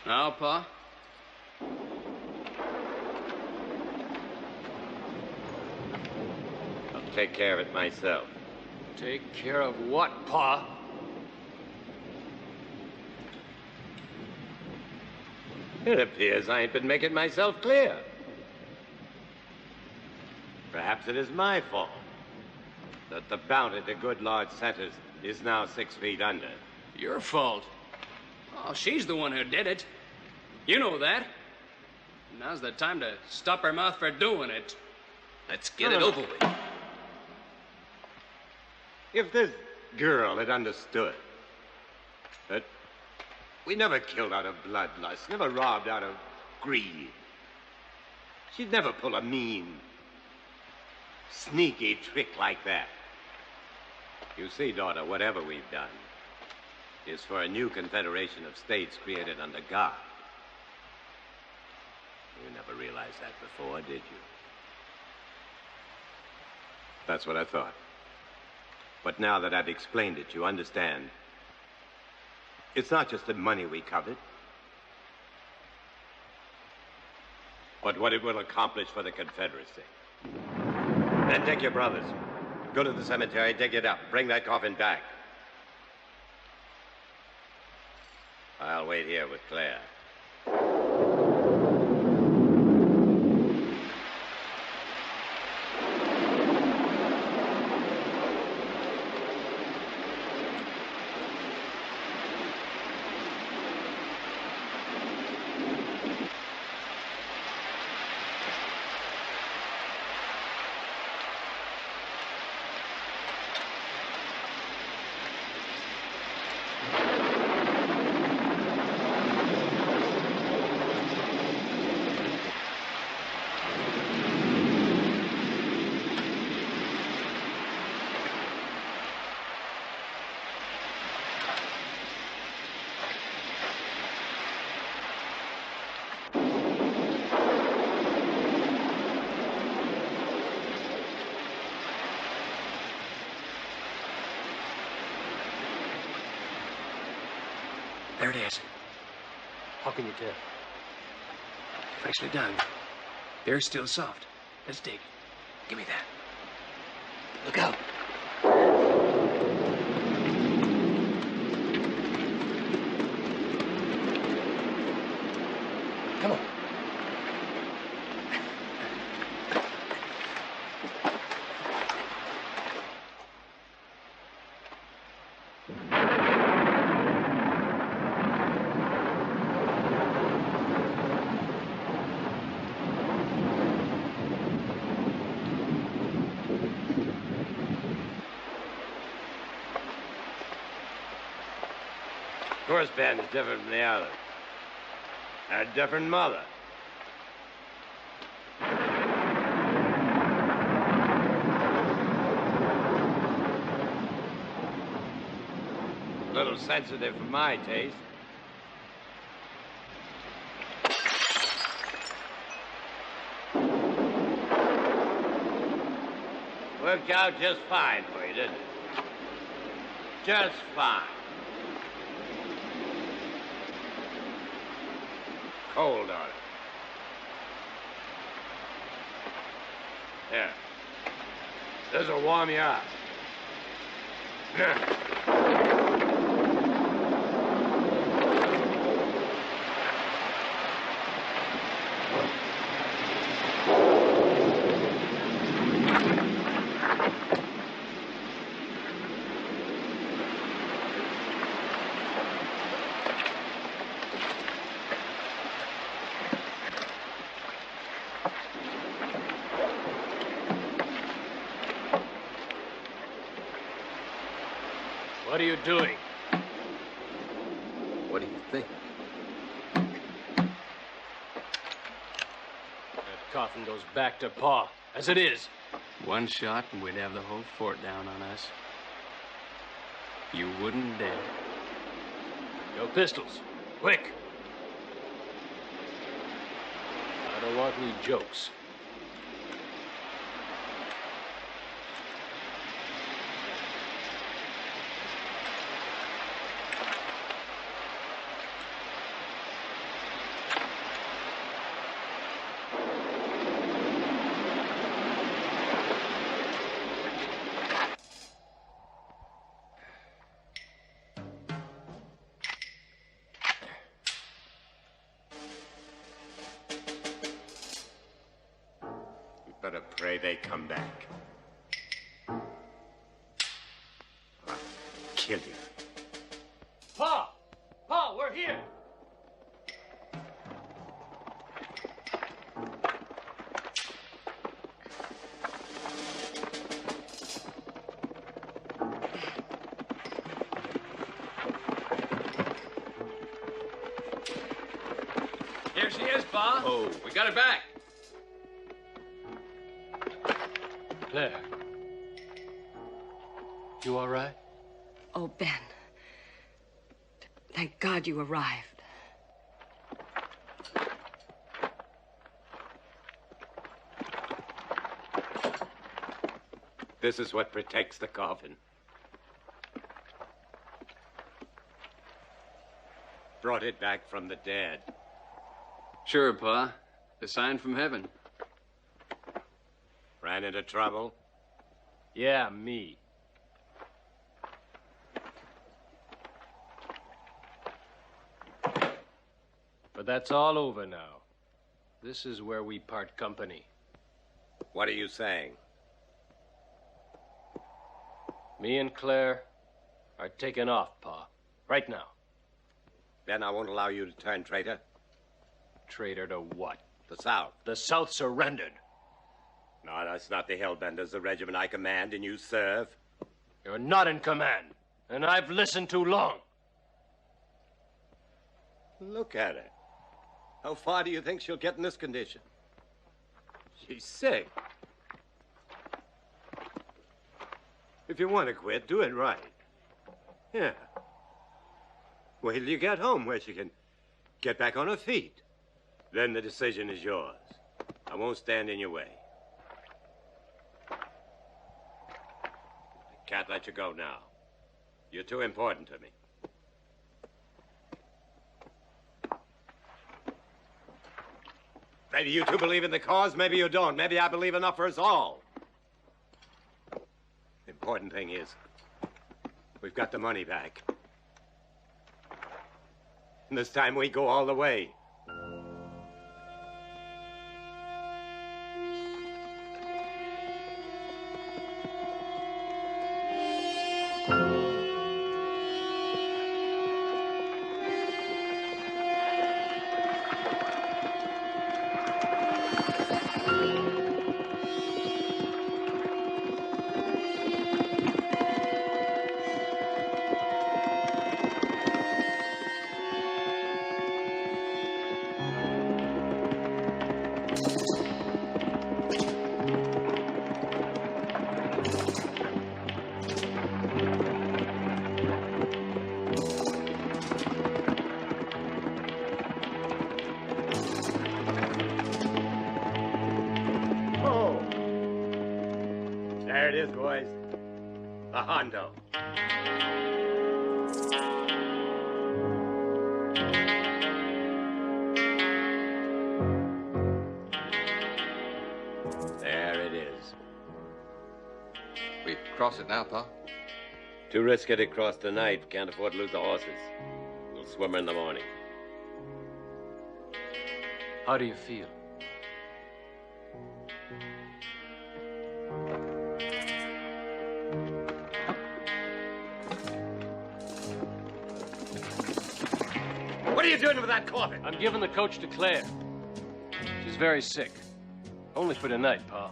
Now, Pa? I'll take care of it myself. Take care of what, Pa? It appears I ain't been making myself clear. Perhaps it is my fault that the bounty the good Lord sent us is now 6 feet under. Your fault? Oh, she's the one who did it. You know that. Now's the time to stop her mouth for doing it. Let's get it over with. If this girl had understood that we never killed out of bloodlust, never robbed out of greed, she'd never pull a mean, sneaky trick like that. You see, daughter, whatever we've done is for a new confederation of states created under God. You never realized that before, did you? That's what I thought. But now that I've explained it, you understand. It's not just the money we covered, but what it will accomplish for the Confederacy. Then take your brothers. Go to the cemetery, dig it up. Bring that coffin back. I'll wait here with Claire. There it is. How can you tell? Freshly dug. The earth's still soft. Let's dig. Give me that. Look out. Come on. First band is different from the other. Had a different mother. A little sensitive for my taste. Worked out just fine for you, didn't it? Just fine. Cold on it. Here. This'll warm you up. What are you doing? What do you think? That coffin goes back to Pa, as it is. One shot and we'd have the whole fort down on us. You wouldn't dare. Your pistols. Quick. I don't want any jokes. gotta pray they come back. I'll kill you. Pa! Pa, we're here! Here she is, Pa. Oh. We got her back. Claire. You all right? Oh, Ben. Thank God you arrived. This is what protects the coffin. Brought it back from the dead. Sure, Pa. A sign from heaven. Ran into trouble? Yeah, me. But that's all over now. This is where we part company. What are you saying? Me and Claire are taking off, Pa. Right now. Then I won't allow you to turn traitor. Traitor to what? The South. The South surrendered. No, that's not the Hellbenders, the regiment I command and you serve. You're not in command, and I've listened too long. Look at her. How far do you think she'll get in this condition? She's sick. If you want to quit, do it right. Yeah. Wait till you get home where she can get back on her feet. Then the decision is yours. I won't stand in your way. I can't let you go now. You're too important to me. Maybe you two believe in the cause, maybe you don't. Maybe I believe enough for us all. The important thing is, we've got the money back. And this time we go all the way. There it is, boys. The Hondo. There it is. We cross it now, Pa? Too risky to cross tonight. Can't afford to lose the horses. We'll swim her in the morning. How do you feel? What are you doing with that coffin? I'm giving the coach to Claire. She's very sick. Only for tonight, Pa.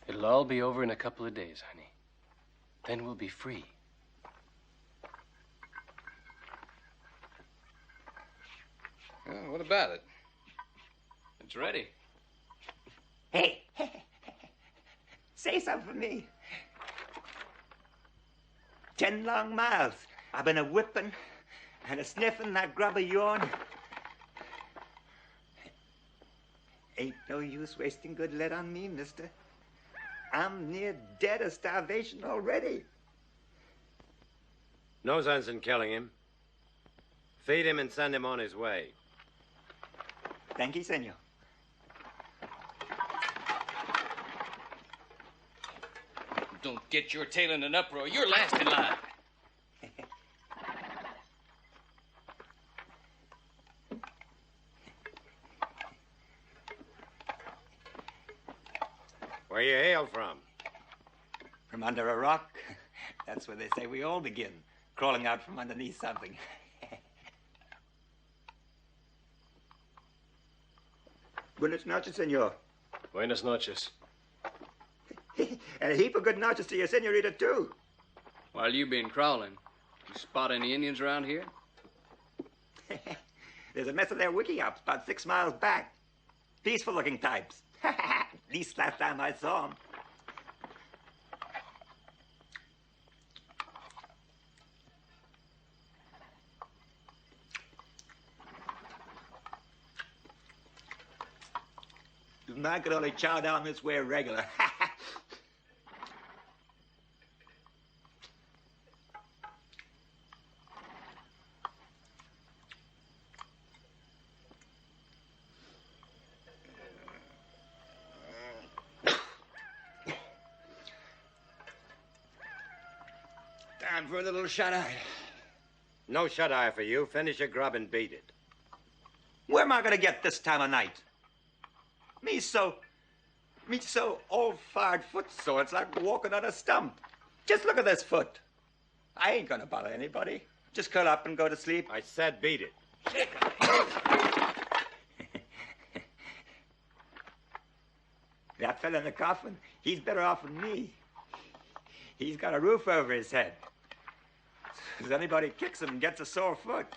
It'll all be over in a couple of days, honey. Then we'll be free. Well, what about it? It's ready. Hey, say something for me. 10 long miles. I've been a whipping and a sniffing that grub of yourn. Ain't no use wasting good lead on me, mister. I'm near dead of starvation already. No sense in killing him. Feed him and send him on his way. Thank you, senor. Don't get your tail in an uproar. You're last in line. Where you hail from? From under a rock. That's where they say we all begin, crawling out from underneath something. Buenas noches, senor. Buenas noches. And a heap of good noches to your senorita, too. While you've been crawling, you spot any Indians around here? There's a mess of their wiki ops about 6 miles back. Peaceful-looking types. At least last time I saw them. I could only chow down this way regular. Time for a little shut-eye. No shut-eye for you. Finish your grub and beat it. Where am I going to get this time of night? Me so old-fired foot sore, it's like walking on a stump. Just look at this foot. I ain't gonna bother anybody. Just curl up and go to sleep. I said beat it. That fella in the coffin, he's better off than me. He's got a roof over his head. If anybody kicks him and gets a sore foot.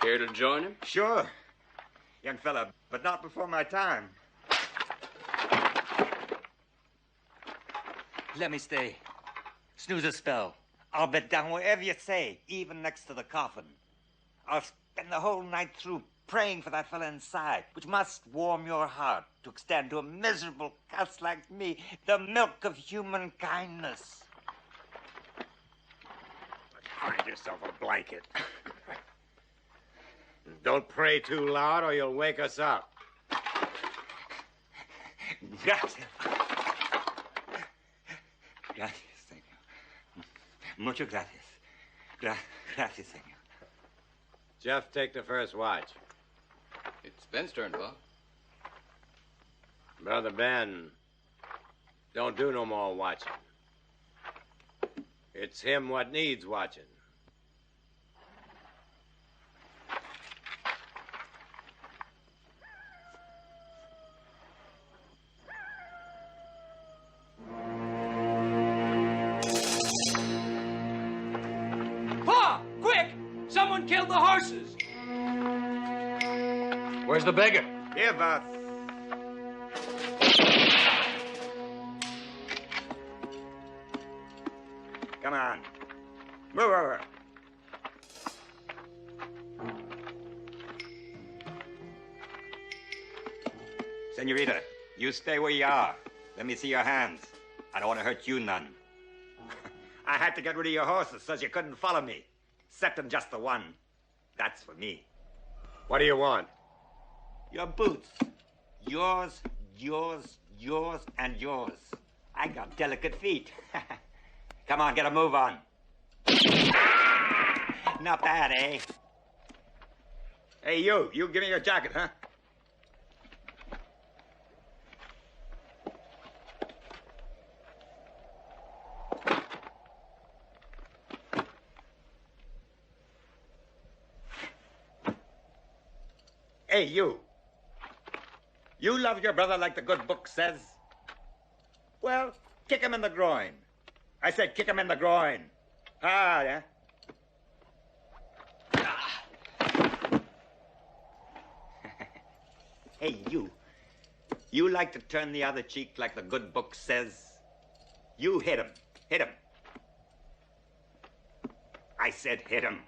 Care to join him? Sure, young fella, but not before my time. Let me stay. Snooze a spell. I'll bed down wherever you say, even next to the coffin. I'll spend the whole night through praying for that fella inside, which must warm your heart to extend to a miserable cuss like me the milk of human kindness. Find yourself a blanket. Don't pray too loud or you'll wake us up. Gracias. Gracias, senor. Muchas gracias. Gracias, senor. Jeff, take the first watch. It's Ben's turn, Bob. Brother Ben, don't do no more watching. It's him what needs watching. Pa! Quick! Someone killed the horses! Where's the beggar? Here, boss. Come on. Move over. Senorita, you stay where you are. Let me see your hands. I don't want to hurt you none. I had to get rid of your horses so you couldn't follow me. Except just the one. That's for me. What do you want? Your boots. Yours, and yours. I got delicate feet. Come on, get a move on. Not bad, eh? Hey, you give me your jacket, huh? Hey, you. You love your brother like the good book says? Well, kick him in the groin. I said kick him in the groin. Ah, yeah? Hey, you. You like to turn the other cheek like the good book says? You hit him. Hit him. I said hit him.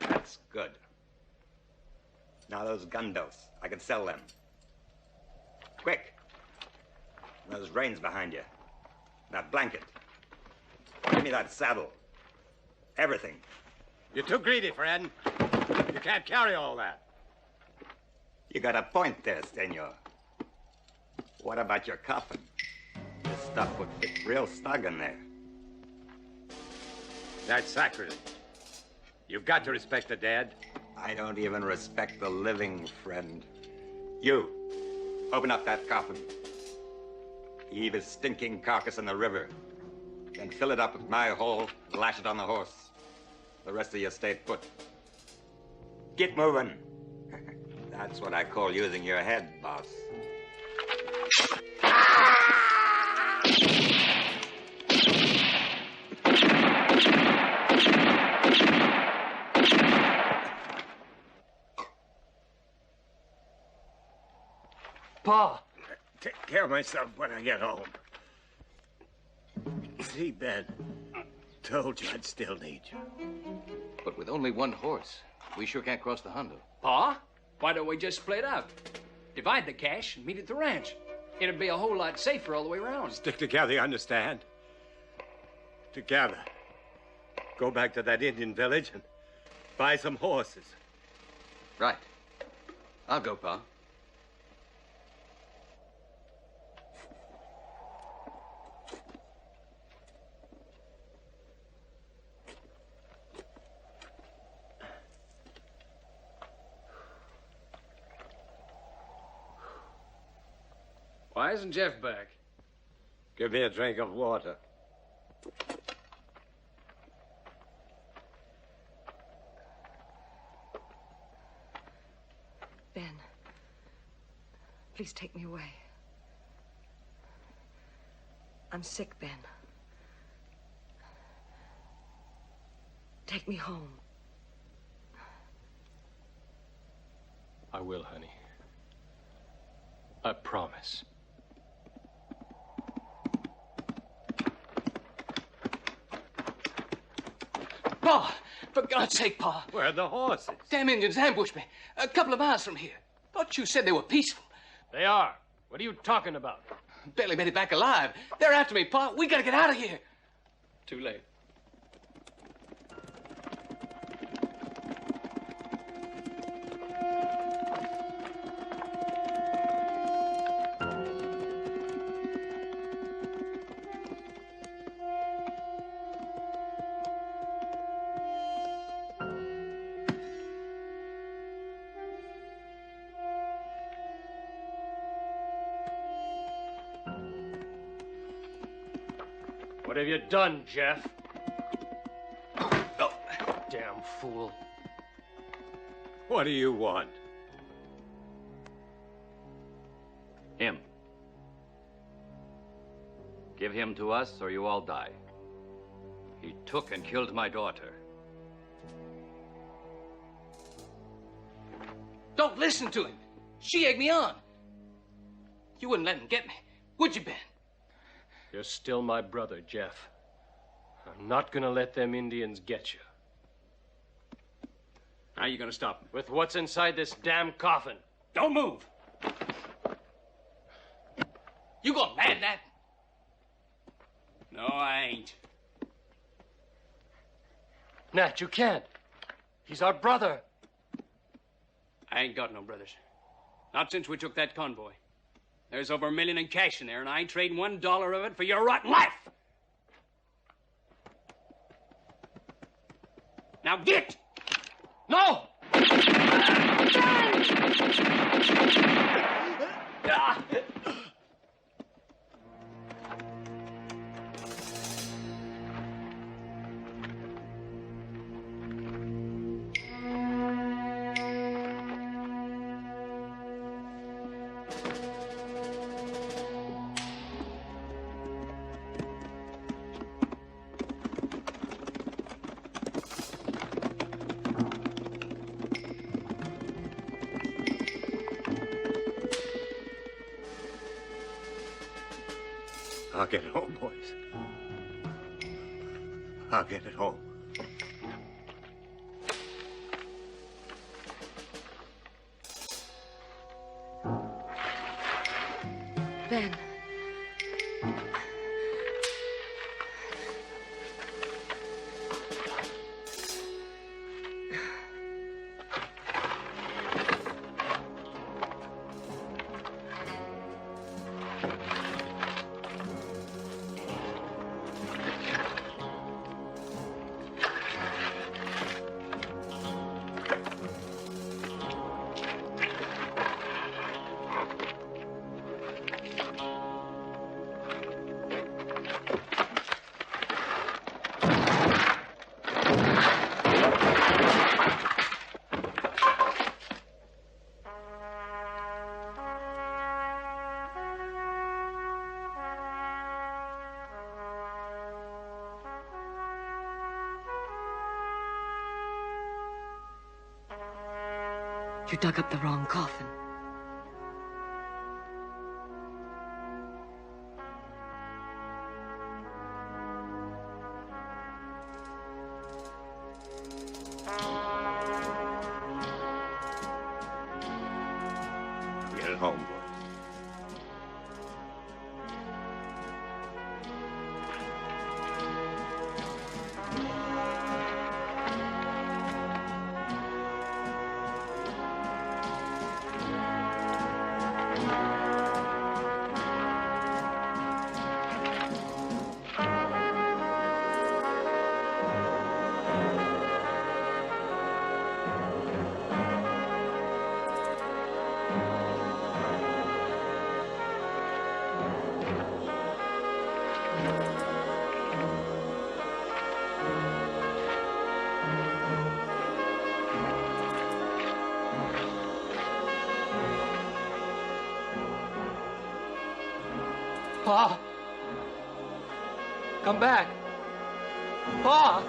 That's good. Now those gundos, I can sell them. Quick. Those reins behind you. That blanket. Give me that saddle. Everything. You're too greedy, friend. You can't carry all that. You got a point there, senor. What about your coffin? This stuff would fit real snug in there. That's sacrilege. You've got to respect the dead. I don't even respect the living, friend. You, open up that coffin. Heave his stinking carcass in the river. Then fill it up with my hole and lash it on the horse. The rest of you stay put. Get moving. That's what I call using your head, boss. Pa! Take care of myself when I get home. See, Ben, told you I'd still need you. But with only one horse, we sure can't cross the Hondo. Pa, why don't we just split out? Divide the cash and meet at the ranch. It'd be a whole lot safer all the way around. Stick together, you understand? Together. Go back to that Indian village and buy some horses. Right. I'll go, Pa. Why isn't Jeff back? Give me a drink of water. Ben, please take me away. I'm sick, Ben. Take me home. I will, honey. I promise. Pa! For God's sake, Pa! Where are the horses? Damn Indians ambushed me. A couple of miles from here. Thought you said they were peaceful. They are. What are you talking about? Barely made it back alive. They're after me, Pa. We gotta get out of here. Too late. What have you done, Jeff? Oh, damn fool. What do you want? Him. Give him to us or you all die. He took and killed my daughter. Don't listen to him. She egged me on. You wouldn't let him get me, would you, Ben? You're still my brother, Jeff. I'm not gonna let them Indians get you. How are you gonna stop him? With what's inside this damn coffin. Don't move. You going mad, Nat? No, I ain't. Nat, you can't. He's our brother. I ain't got no brothers. Not since we took that convoy. There's over $1 million in cash in there, and I ain't trading $1 of it for your rotten life. Now get! No! I'll get it home, boys. I'll get it home. Ben. You dug up the wrong coffin. Get it home, boy. Pa! Come back! Pa!